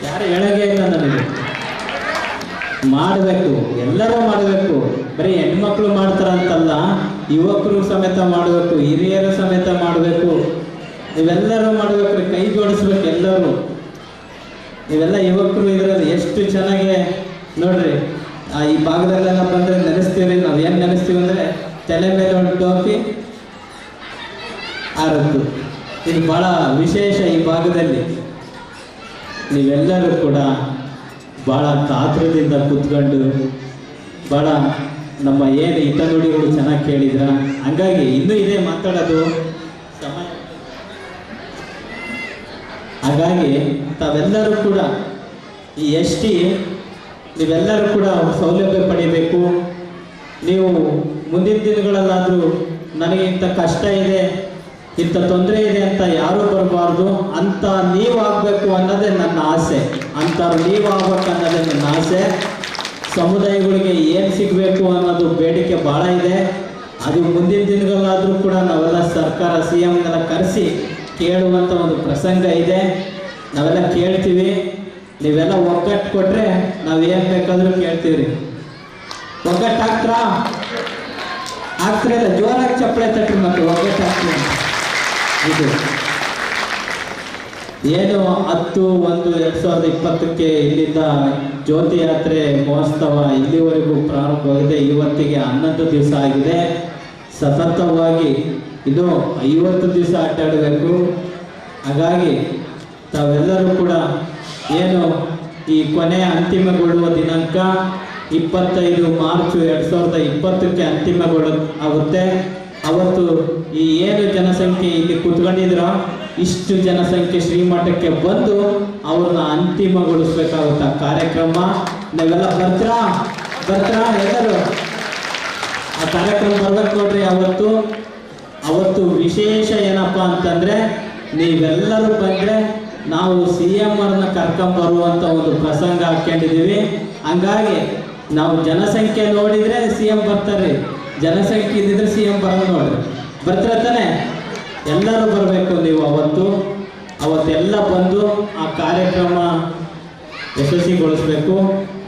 ಯಾರು ಹೇಳಂಗೆ ಇಲ್ಲ ನನಗೆ. ಮಾಡಬೇಕು, ಎಲ್ಲರೂ ಮಾಡಬೇಕು. ಬರೀ ಹೆಣ್ಮಕ್ಳು ಮಾಡ್ತಾರಂತಲ್ಲ, ಯುವಕರು ಸಮೇತ ಮಾಡಬೇಕು, ಹಿರಿಯರು ಸಮೇತ ಮಾಡಬೇಕು. ನೀವೆಲ್ಲರೂ ಮಾಡಬೇಕು, ಕೈ ಜೋಡಿಸ್ಬೇಕು ಎಲ್ಲರೂ. ನೀವೆಲ್ಲ ಯುವಕರು ಇದ್ರಲ್ಲಿ ಎಷ್ಟು ಚೆನ್ನಾಗಿ ನೋಡ್ರಿ, ಈ ಭಾಗದಲ್ಲೆಲ್ಲ ಬಂದರೆ ನೆನೆಸ್ತೀವಿ. ನಾವು ಏನು ನೆನೆಸ್ತೀವಿ ಅಂದರೆ ತಲೆ ಮೇಲೆ ಒಂದು ಟೋಪಿ ಆರದ್ದು. ಇದು ಭಾಳ ವಿಶೇಷ ಈ ಭಾಗದಲ್ಲಿ. ನೀವೆಲ್ಲರೂ ಕೂಡ ಭಾಳ ಕಾತುರದಿಂದ ಕೂತ್ಕೊಂಡು ಭಾಳ ನಮ್ಮ ಏನು ಹಿತನುಡಿಗಳು ಚೆನ್ನಾಗಿ ಕೇಳಿದ್ರ. ಹಂಗಾಗಿ ಇನ್ನೂ ಇದೆ ಮಾತಾಡೋದು ಸಮಯ. ಹಾಗಾಗಿ ತಾವೆಲ್ಲರೂ ಕೂಡ ಈ ಎಸ್.ಟಿ. ನೀವೆಲ್ಲರೂ ಕೂಡ ಸೌಲಭ್ಯ ಪಡಿಬೇಕು. ನೀವು ಮುಂದಿನ ದಿನಗಳಲ್ಲಾದರೂ ನನಗೆ ಇಂಥ ಕಷ್ಟ ಇದೆ, ಇಂಥ ತೊಂದರೆ ಇದೆ ಅಂತ ಯಾರೂ ಬರಬಾರ್ದು. ಅಂತ ನೀವು ಆಗಬೇಕು ಅನ್ನೋದೇ ನನ್ನ ಆಸೆ. ಅಂಥವ್ರು ನೀವು ಆಗ್ಬೇಕು ಅನ್ನೋದೇ ನನ್ನ ಆಸೆ. ಸಮುದಾಯಗಳಿಗೆ ಏನು ಸಿಗಬೇಕು ಅನ್ನೋದು ಬೇಡಿಕೆ ಭಾಳ ಇದೆ. ಅದು ಮುಂದಿನ ದಿನಗಳಾದರೂ ಕೂಡ ನಾವೆಲ್ಲ ಸರ್ಕಾರ CMನೆಲ್ಲ ಕರೆಸಿ ಕೇಳುವಂಥ ಒಂದು ಪ್ರಸಂಗ ಇದೆ. ನಾವೆಲ್ಲ ಕೇಳ್ತೀವಿ. ನೀವೆಲ್ಲ ಒಗ್ಗಟ್ಟು ಕೊಟ್ಟರೆ ನಾವು ಏನು ಬೇಕಾದರೂ ಕೇಳ್ತೀವಿ ರೀ. ಒಗ್ಗಟ್ಟು ಆಗ್ತಿರಲ್ಲ, ಜೋರಾಗಿ ಚಪ್ಪಳೆ ತಟ್ರಿ ಮತ್ತು ಒಗ್ಗಟ್ಟು ಆಗ್ತೀವಿ. ಇದು ಏನು 10/1/2020 ಇಲ್ಲಿಂದ ಜ್ಯೋತಿ ಯಾತ್ರೆ ಮಹೋತ್ಸವ ಇಲ್ಲಿವರೆಗೂ ಪ್ರಾರಂಭವಾಗಿದೆ. ಇವತ್ತಿಗೆ 11 ದಿವಸ ಆಗಿದೆ. ಸತತವಾಗಿ ಇದು 50 ದಿವಸ ಅಡ್ಡಾಡಬೇಕು. ಹಾಗಾಗಿ ತಾವೆಲ್ಲರೂ ಕೂಡ ಏನು ಈ ಕೊನೆ ಅಂತಿಮಗೊಳ್ಳುವ ದಿನಾಂಕ 25 ಮಾರ್ಚ್ 2020 ಅಂತಿಮಗೊಳ್ಳು ಆಗುತ್ತೆ. ಅವತ್ತು ಈ ಏನು ಜನಸಂಖ್ಯೆ ಇಲ್ಲಿ ಕೂತ್ಕೊಂಡಿದ್ರೋ ಇಷ್ಟು ಜನಸಂಖ್ಯೆ ಶ್ರೀಮಠಕ್ಕೆ ಬಂದು ಅವ್ರನ್ನ ಅಂತಿಮಗೊಳಿಸ್ಬೇಕಾಗುತ್ತ ಕಾರ್ಯಕ್ರಮ. ನೀವೆಲ್ಲ ಬರ್ತೀರಾ ಎಲ್ಲರೂ ಆ ಕಾರ್ಯಕ್ರಮ ಬರ್ಬೇಕು ನೋಡ್ರಿ. ಅವತ್ತು ವಿಶೇಷ ಏನಪ್ಪ ಅಂತಂದ್ರೆ ನೀವೆಲ್ಲರೂ ಬಂದ್ರೆ ನಾವು CM ಅವ್ರನ್ನ ಕರ್ಕೊಂಬರುವಂತ ಒಂದು ಪ್ರಸಂಗ ಹಾಕೊಂಡಿದೀವಿ. ಹಂಗಾಗಿ ನಾವು ಜನಸಂಖ್ಯೆ ನೋಡಿದ್ರೆ CM ಬರ್ತಾರೆ, ಜನಸಂಖ್ಯೆ ಇದ್ದಿದ್ರೆ CM ಬರೋದು ನೋಡ್ರಿ. ಬರ್ತೀರ ತಾನೆ? ಎಲ್ಲರೂ ಬರಬೇಕು. ನೀವು ಅವತ್ತೆಲ್ಲ ಬಂದು ಆ ಕಾರ್ಯಕ್ರಮ ಯಶಸ್ವಿಗೊಳಿಸ್ಬೇಕು.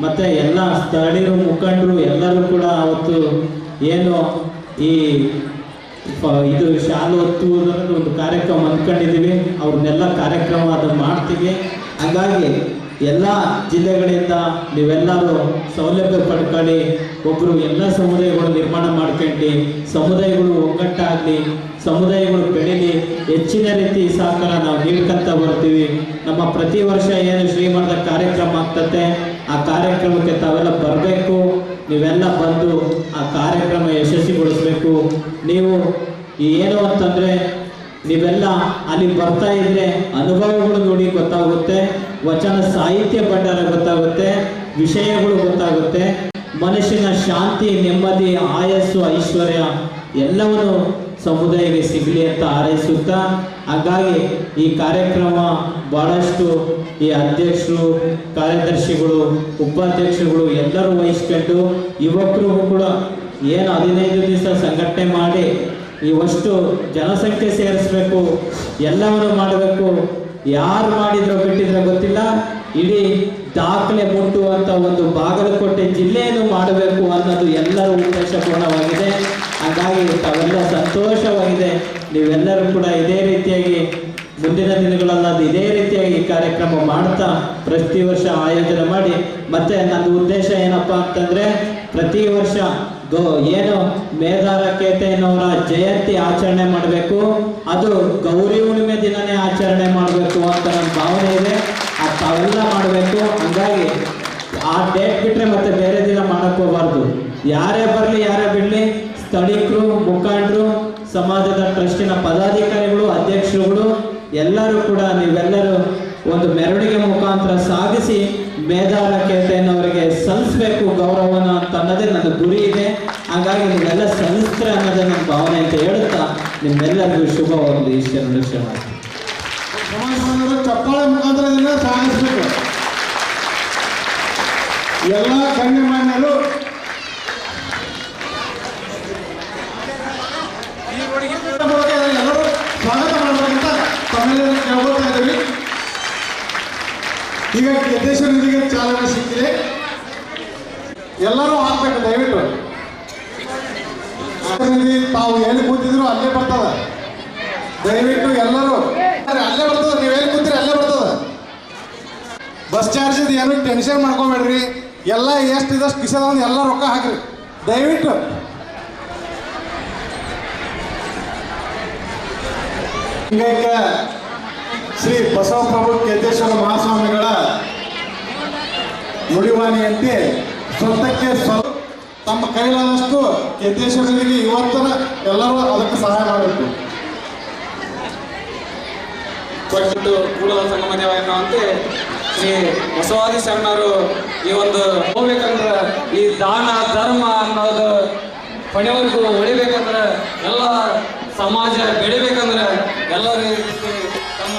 ಮತ್ತು ಎಲ್ಲ ಸ್ಥಳೀಯರು ಮುಖಂಡರು ಎಲ್ಲರೂ ಕೂಡ ಅವತ್ತು ಏನು ಈ ಇದು ಶಾಲೆ ಹೊತ್ತುವುದರದ್ದು ಒಂದು ಕಾರ್ಯಕ್ರಮ ಅಂದ್ಕೊಂಡಿದ್ದೀವಿ, ಅವ್ರನ್ನೆಲ್ಲ ಕಾರ್ಯಕ್ರಮ ಅದನ್ನು ಮಾಡ್ತೀವಿ. ಹಾಗಾಗಿ ಎಲ್ಲ ಜಿಲ್ಲೆಗಳಿಂದ ನೀವೆಲ್ಲರೂ ಸೌಲಭ್ಯ ಪಡ್ಕೊಳ್ಳಿ. ಒಬ್ಬರು ಎಲ್ಲ ಸಮುದಾಯಗಳು ನಿರ್ಮಾಣ ಮಾಡ್ಕೊಂಡು ಸಮುದಾಯಗಳು ಒಗ್ಗಟ್ಟಾಗಲಿ, ಸಮುದಾಯಗಳು ಬೆಳೀಲಿ, ಹೆಚ್ಚಿನ ರೀತಿ ಸಹಕಾರ ನಾವು ನೀಡ್ಕೊಂತ ಬರ್ತೀವಿ. ನಮ್ಮ ಪ್ರತಿ ವರ್ಷ ಏನು ಶ್ರೀಮಠದ ಕಾರ್ಯಕ್ರಮ ಆಗ್ತದೆ ಆ ಕಾರ್ಯಕ್ರಮಕ್ಕೆ ತಾವೆಲ್ಲ ಬರಬೇಕು. ನೀವೆಲ್ಲ ಬಂದು ಆ ಕಾರ್ಯಕ್ರಮ ಯಶಸ್ವಿಗೊಳಿಸ್ಬೇಕು. ನೀವು ಏನು ಅಂತಂದರೆ ನೀವೆಲ್ಲ ಅಲ್ಲಿ ಬರ್ತಾ ಇದ್ರೆ ಅನುಭವಗಳು ನೋಡಿ ಗೊತ್ತಾಗುತ್ತೆ, ವಚನ ಸಾಹಿತ್ಯ ಭಂಡಾರ ಗೊತ್ತಾಗುತ್ತೆ, ವಿಷಯಗಳು ಗೊತ್ತಾಗುತ್ತೆ, ಮನುಷ್ಯನ ಶಾಂತಿ, ನೆಮ್ಮದಿ, ಆಯಸ್ಸು, ಐಶ್ವರ್ಯ ಎಲ್ಲವನ್ನು ಸಮುದಾಯಕ್ಕೆ ಸಿಗಲಿ ಅಂತ ಹಾರೈಸುತ್ತಾ, ಹಾಗಾಗಿ ಈ ಕಾರ್ಯಕ್ರಮ ಬಹಳಷ್ಟು ಈ ಅಧ್ಯಕ್ಷರು, ಕಾರ್ಯದರ್ಶಿಗಳು, ಉಪಾಧ್ಯಕ್ಷರುಗಳು ಎಲ್ಲರೂ ವಹಿಸ್ಕೊಂಡು ಯುವಕರು ಕೂಡ ಏನು 15 ದಿವಸ ಸಂಘಟನೆ ಮಾಡಿ ಇವಷ್ಟು ಜನಸಂಖ್ಯೆ ಸೇರಿಸ್ಬೇಕು, ಎಲ್ಲವನ್ನು ಮಾಡಬೇಕು. ಯಾರು ಮಾಡಿದ್ರೋ ಬಿಟ್ಟಿದ್ರೆ ಗೊತ್ತಿಲ್ಲ, ಇಡೀ ದಾಖಲೆ ಮುಟ್ಟುವಂಥ ಒಂದು ಬಾಗಲಕೋಟೆ ಜಿಲ್ಲೆಯನ್ನು ಮಾಡಬೇಕು ಅನ್ನೋದು ಎಲ್ಲರ ಉದ್ದೇಶಪೂರ್ಣವಾಗಿದೆ. ಹಾಗಾಗಿ ತಾವೆಲ್ಲ ಸಂತೋಷವಾಗಿದೆ. ನೀವೆಲ್ಲರೂ ಕೂಡ ಇದೇ ರೀತಿಯಾಗಿ ಮುಂದಿನ ದಿನಗಳಲ್ಲದು ಇದೇ ರೀತಿಯಾಗಿ ಕಾರ್ಯಕ್ರಮ ಮಾಡ್ತಾ ಪ್ರತಿ ವರ್ಷ ಆಯೋಜನೆ ಮಾಡಿ. ಮತ್ತೆ ನನ್ನ ಉದ್ದೇಶ ಏನಪ್ಪ ಅಂತಂದರೆ ಪ್ರತಿ ವರ್ಷ ಏನು ಮೇದಾರ ಕೇತಯ್ಯನವರ ಜಯಂತಿ ಆಚರಣೆ ಮಾಡಬೇಕು, ಅದು ಗೌರಿ ಹುಣ್ಣಿಮೆ ದಿನನೇ ಆಚರಣೆ ಮಾಡಬೇಕು ಅಂತ ನನ್ನ ಭಾವನೆ ಇದೆ. ಅದು ತಾವೆಲ್ಲ ಮಾಡಬೇಕು. ಹಂಗಾಗಿ ಆ ಡೇಟ್ ಬಿಟ್ಟರೆ ಮತ್ತೆ ಬೇರೆ ದಿನ ಮಾಡಕ್ಕೆ ಹೋಗಬಾರ್ದು. ಯಾರೇ ಬರಲಿ ಯಾರೇ ಬಿಡಲಿ, ಸ್ಥಳೀಕರು, ಮುಖಂಡರು, ಸಮಾಜದ ಟ್ರಸ್ಟಿನ ಪದಾಧಿಕಾರಿಗಳು, ಅಧ್ಯಕ್ಷರುಗಳು ಎಲ್ಲರೂ ಕೂಡ ನೀವೆಲ್ಲರೂ ಒಂದು ಮೆರವಣಿಗೆ ಮುಖಾಂತರ ಸಾಗಿಸಿ ಮೇದಾರ ಕೇತಯ್ಯನವರಿಗೆ ಸಲ್ಲಿಸಬೇಕು ಗೌರವನ ಅಂತ ಅನ್ನೋದೇ ನನ್ನ ಗುರಿ ಇದೆ. ಹಾಗಾಗಿ ನೀವೆಲ್ಲ ಸಲ್ಲಿಸ್ತಾರೆ ಅನ್ನೋದೇ ನನ್ನ ಭಾವನೆ ಅಂತ ಹೇಳುತ್ತಾ ನಿಮ್ಮೆಲ್ಲರಿಗೂ ಶುಭವಾಗಲಿ. ಈಶ್ವರನ ಚಪ್ಪಾಳೆ ಮುಖಾಂತರ ಸಾಗಿಸ್ಬೇಕು. ಎಲ್ಲ ಗಣ್ಯಮಾನ್ಯರು ಎಲ್ಲರೂ ಸ್ವಾಗತ ಮಾಡಬೇಕಂತ ತಮ್ಮೆಲ್ಲರೂ ಕೇಳ್ಕೊಳ್ತಾ ಇದ್ದೀವಿ. ಈಗ ಕೆದ್ದೇಶ್ವರ ನಿಧಿಗೆ ಚಾಲನೆ ಸಿಕ್ಕಿದೆ, ಎಲ್ಲರೂ ಹಾಕ್ಬೇಕು ದಯವಿಟ್ಟು. ನಿಧಿ ತಾವು ಎಲ್ಲಿ ಕೂತಿದ್ರು ಅಲ್ಲೇ ಬರ್ತದ, ದಯವಿಟ್ಟು ಎಲ್ಲರೂ ಅಲ್ಲೇ ಬರ್ತದ. ನೀವು ಎಲ್ಲಿ ಕೂತಿರಿ ಅಲ್ಲೇ ಬರ್ತದ. ಬಸ್ ಚಾರ್ಜ್ ಏನು ಟೆನ್ಷನ್ ಮಾಡ್ಕೊಬೇಡ್ರಿ. ಎಲ್ಲ ಎಷ್ಟು ಇದಷ್ಟು ಕಿಸದ ಎಲ್ಲ ರೊಕ್ಕ ಹಾಕ್ರಿ ದಯವಿಟ್ಟು. ಹಿಂಗೈಕ ಶ್ರೀ ಬಸವಪ್ರಭು ಕೆದ್ದೇಶ್ವರ ಮಹಾಸ್ವಾಮಿಗಳ ನುಡಿವಾಣಿಯಂತೆ ಸ್ವಂತಕ್ಕೆ ತಮ್ಮ ಕೈಲಾದಷ್ಟು ಕೆದ್ದೇಶ್ವರನಿಗೆ ಇವತ್ತರ ಎಲ್ಲರೂ ಅದಕ್ಕೆ ಸಹಾಯ ಮಾಡಬೇಕು. ಕೂಡಲ ಸಂಗಮ ದೇವ ಎನ್ನುವಂತೆ ಶ್ರೀ ಬಸವಾದಿ ಶರಣರು ಈ ಒಂದು ಹೋಗ್ಬೇಕಂದ್ರೆ ಈ ದಾನ ಧರ್ಮ ಅನ್ನೋದು ಕೊನೆವರೆಗೂ ಉಳಿಬೇಕಂದ್ರೆ, ಎಲ್ಲ ಸಮಾಜ ಬೆಳಿಬೇಕಂದ್ರೆ ಎಲ್ಲರೂ ತಮ್ಮ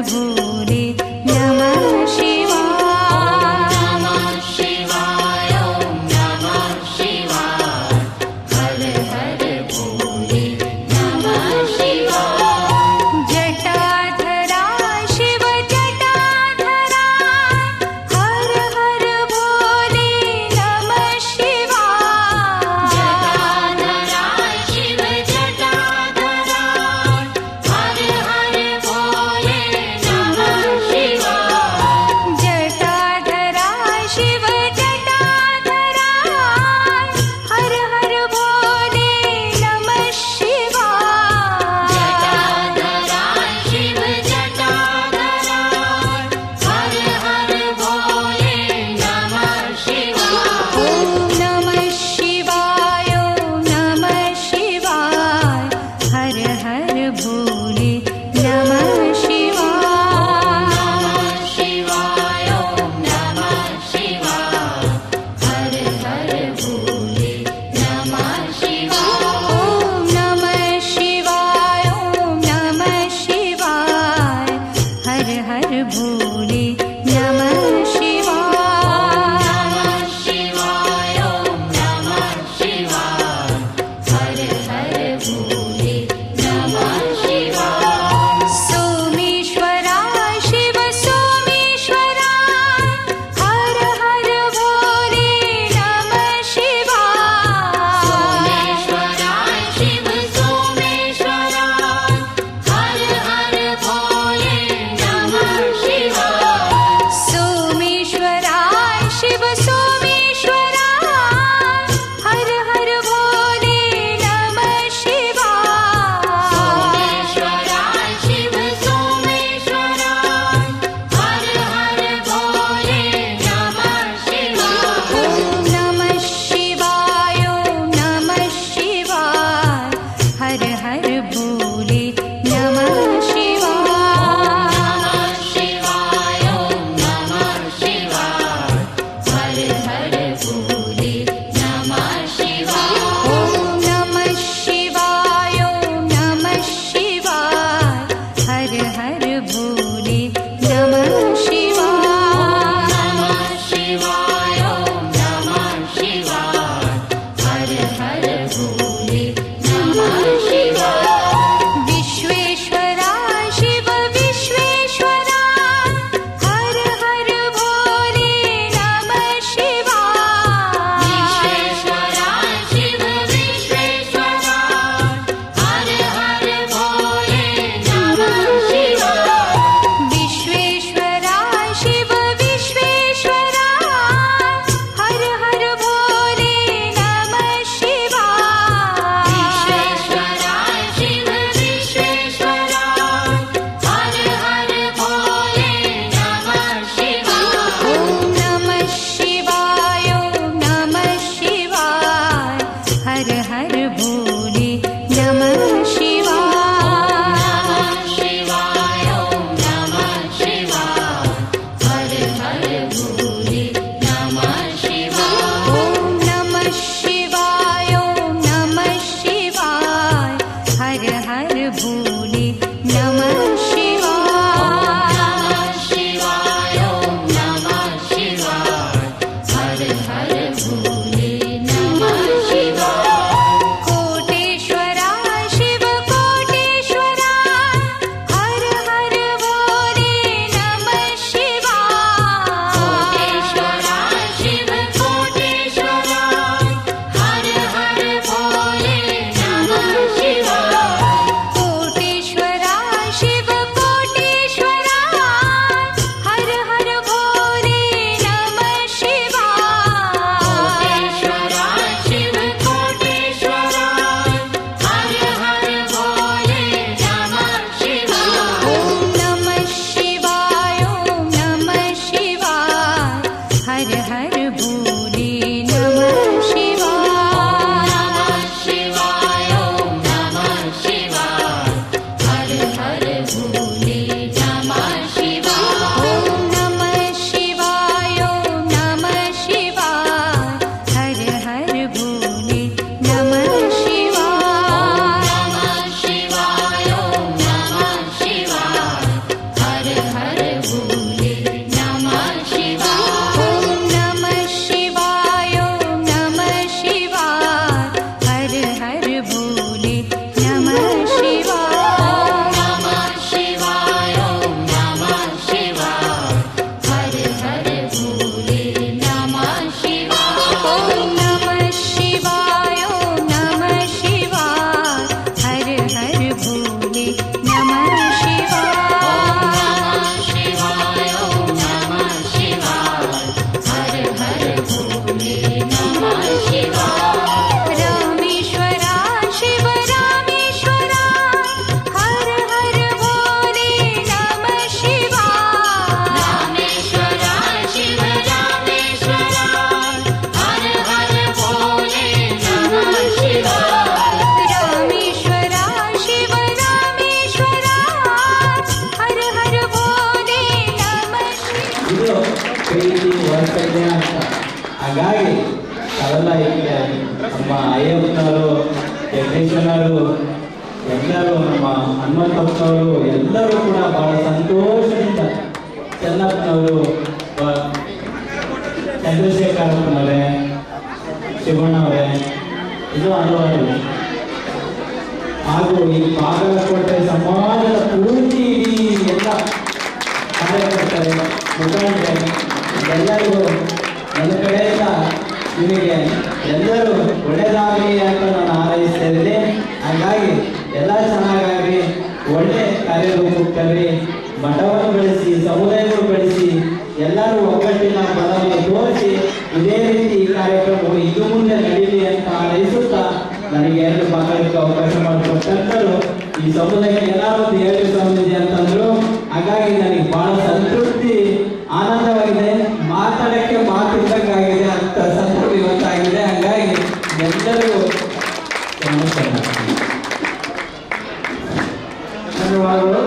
भोले नमः शिवाय नमः शिवाय ओम नमः शिवाय हर हर भोले नमः शिवाय जटाधरा शिव जटाधरा हर हर भोले नमः शिवाय जटाधरा शिव जटाधरा हर हर भोले नमः शिवाय जटाधरा शिव जटाधरा हर हर भोले नमः शिवाय जटाधरा शिव जटाधरा हर हर भोले नमः शिवाय ओम नमः शिवाय ओम नमः शिवाय हर हर भोले नमः शिवाय शिवाय ओम नमः शिवाय हर हर भोले नमः शिवाय ओम नमः शिवाय ओम नमः शिवाय हर हर भोले नमः शिवाय शिवाय ओम नमः शिवाय हर हर भोले नमः शिवाय सोमेश्वरा शिव सोमेश्वरा हर हर भोले नमः शिवाय सोमेश्वरा शिव सोमेश्वरा हर हर भोले नमः शिवाय ಪ್ರೀತಿ ವಾತ್ಸಲ್ಯ ಅಂತ. ಹಾಗಾಗಿ ಅವೆಲ್ಲ ಈಗ ನಮ್ಮ ಅಯ್ಯಪ್ಪನವರು, ಜಗದೀಶನವರು, ಎಲ್ಲರೂ ನಮ್ಮ ಹನುಮಂತಪ್ಪನವರು ಎಲ್ಲರೂ ಕೂಡ ಬಹಳ ಸಂತೋಷದಿಂದ, ಚೆನ್ನಪ್ಪನವರು, ಚಂದ್ರಶೇಖರಪ್ಪನವರೇ, ಶಿವಣ್ಣವರೇ, ಇದು ಹಲವಾರು, ಹಾಗೂ ಈ ಬಾಗಲಕೋಟೆ ಸಮಾಜದ ಪೂರ್ತಿ ಇಡೀ ಎಲ್ಲ ಕಾರ್ಯಕರ್ತರೆ, ಮುಖಂಡರೆ ಎಲ್ಲರಿಗೂ ನನ್ನ ಕಡೆಯಿಂದ ನಿಮಗೆ ಎಲ್ಲರೂ ಒಳ್ಳೆಯದಾಗಲಿ ಅಂತ ನಾನು ಹಾರೈಸ್ತಾ ಇದ್ದೀನಿ. ಹಾಗಾಗಿ ಎಲ್ಲ ಚೆನ್ನಾಗಾಗಿ ಒಳ್ಳೆ ಕಾರ್ಯರೂಪಕ್ಕೆ ತರ್ರಿ, ಮಠವನ್ನು ಬೆಳೆಸಿ, ಸಮುದಾಯವನ್ನು ಬೆಳೆಸಿ, ಎಲ್ಲರೂ ಒಗ್ಗಟ್ಟಿನ ಬಲವನ್ನು ತೋರಿಸಿ ಇದೇ ರೀತಿ ಈ ಕಾರ್ಯಕ್ರಮವು ಇನ್ನು ಮುಂದೆ ನಡೀಲಿ ಅಂತ ಹಾರೈಸುತ್ತಾ ನನಗೆ 2 ಮಾತಾಡಲಿಕ್ಕೆ ಅವಕಾಶ ಮಾಡಿಕೊಟ್ಟಂತರು ಈ ಸಮುದಾಯಕ್ಕೆ ಏನಾದ್ರು ಹೇಳಿ ಸಂಬಂಧಿಸಿದೆ ಅಂತಂದ್ರು. ಹಾಗಾಗಿ ನನಗೆ ಬಹಳ ಸಂತೃಪ್ತಿ, ಆನಂದವಾಗಿದೆ, ಮಾತಾಡಕ್ಕೆ ಮಾತಿದ್ದಂಗಾಗಿದೆ ಅಂತ ಸಂತೃಪ್ತಿ ಇವತ್ತಾಗಿದೆ. ಹಾಗಾಗಿ ಎಲ್ಲರಿಗೂ ನಮಸ್ಕಾರ, ಧನ್ಯವಾದಗಳು.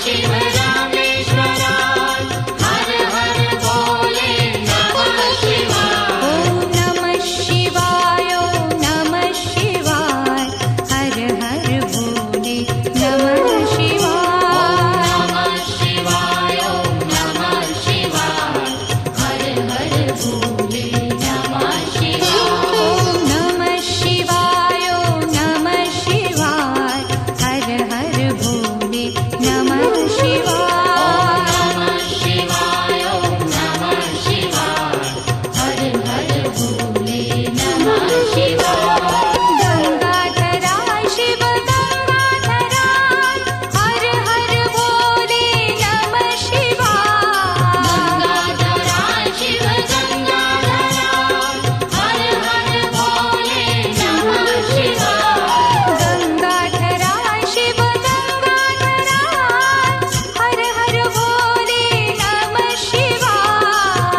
शिव रामेश्वराय हर हर बोले नमः शिवाय। ओम नमः शिवाय, ओम नमः शिवाय, हर हर बोले नमः शिवाय। ओम नमः शिवाय, ओम नमः शिवाय, हर हर बोले नमः शिवाय। ओम नमः शिवाय, ओम नमः शिवाय, हर हर बोले नमः शिवाय। नमः शिवाय, ओम नमः शिवाय, हर हर बोले नमः शिवाय। गंगाधराय शिव गंगाधराय, हर हर बोले नमः शिवाय। गंगाधराय शिव गंगाधराय, हर हर बोले नमः शिवाय। गंगाधराय शिव गंगाधराय, हर हर बोले नमः शिवाय।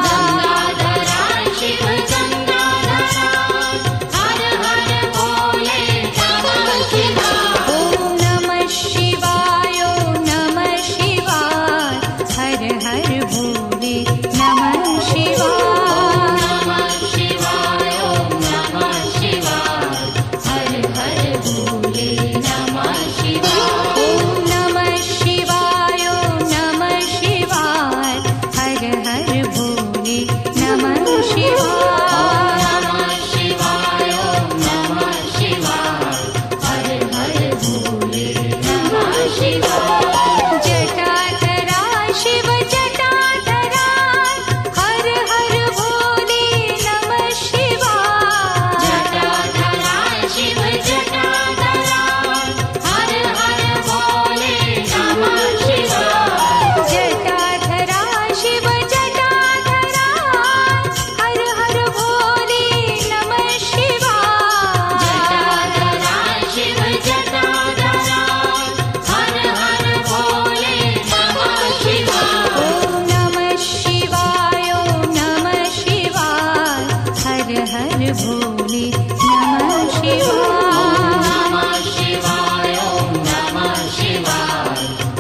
गंगाधराय शिव गंगाधराय, हर हर बोले नमः शिवाय। ओम नमः शिवाय, ओम नमः शिवाय, हर हर बोले नमः शिवाय। नमः शिवाय, ओम नमः शिवाय, हर हर बोले नमः शिवाय। ओम नमः शिवाय, ओम नमः शिवाय, हर हर बोले नमः शिवाय। नमः शिवाय, ओम नमः शिवाय, हर हर बोले नमः शिवाय। जटाधराय शिव जटाधराय, हर हर बोले नमः शिवाय। जटाधराय शिव जटाधराय, हर हर बोले नमः शिवाय। जटाधराय शिव जटाधराय, हर हर बोले नमः शिवाय। जटाधराय शिव जटाधराय, हर हर बोले नमः शिवाय। ओम नमः शिवाय, ओम नमः शिवाय, हर हर बोले नमः शिवाय। नमः शिवाय, ओम नमः शिवाय,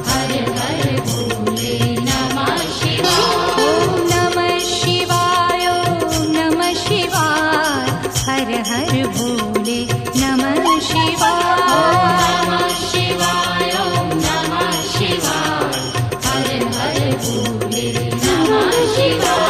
हर हर बोले नमः शिवाय। ओम नमः शिवाय, ओम नमः शिवाय, हर हर बोले नमः शिवाय। नमः शिवाय, ओम नमः शिवाय, हर हर बोले नमः शिवाय।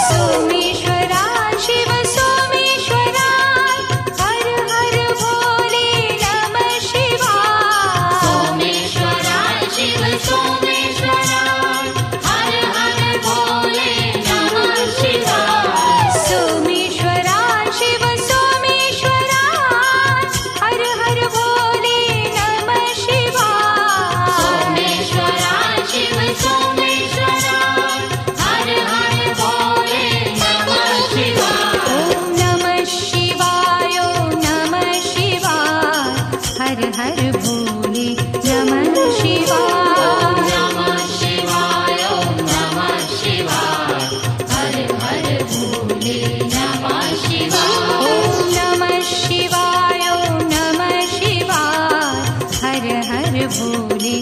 सोमेश्वराय शिव सोमेश्वराय, हर हर बोले नमः शिवाय। सोमेश्वराय शिव सोमेश्वराय, हर हर बोले नमः शिवाय। सोमेश्वराय शिव सोमेश्वराय, हर हर बोले नमः शिवाय। सोमेश्वराय शिव सोमेश्वराय, हर हर बोले नमः शिवाय। ओम नमः शिवाय, ओम नमः शिवाय, हर हर बोले नमः शिवाय। नमः शिवाय, ओम नमः शिवाय, हर हर बोले नमः शिवाय। ओम नमः शिवाय, ओम नमः शिवाय, हर हर बोले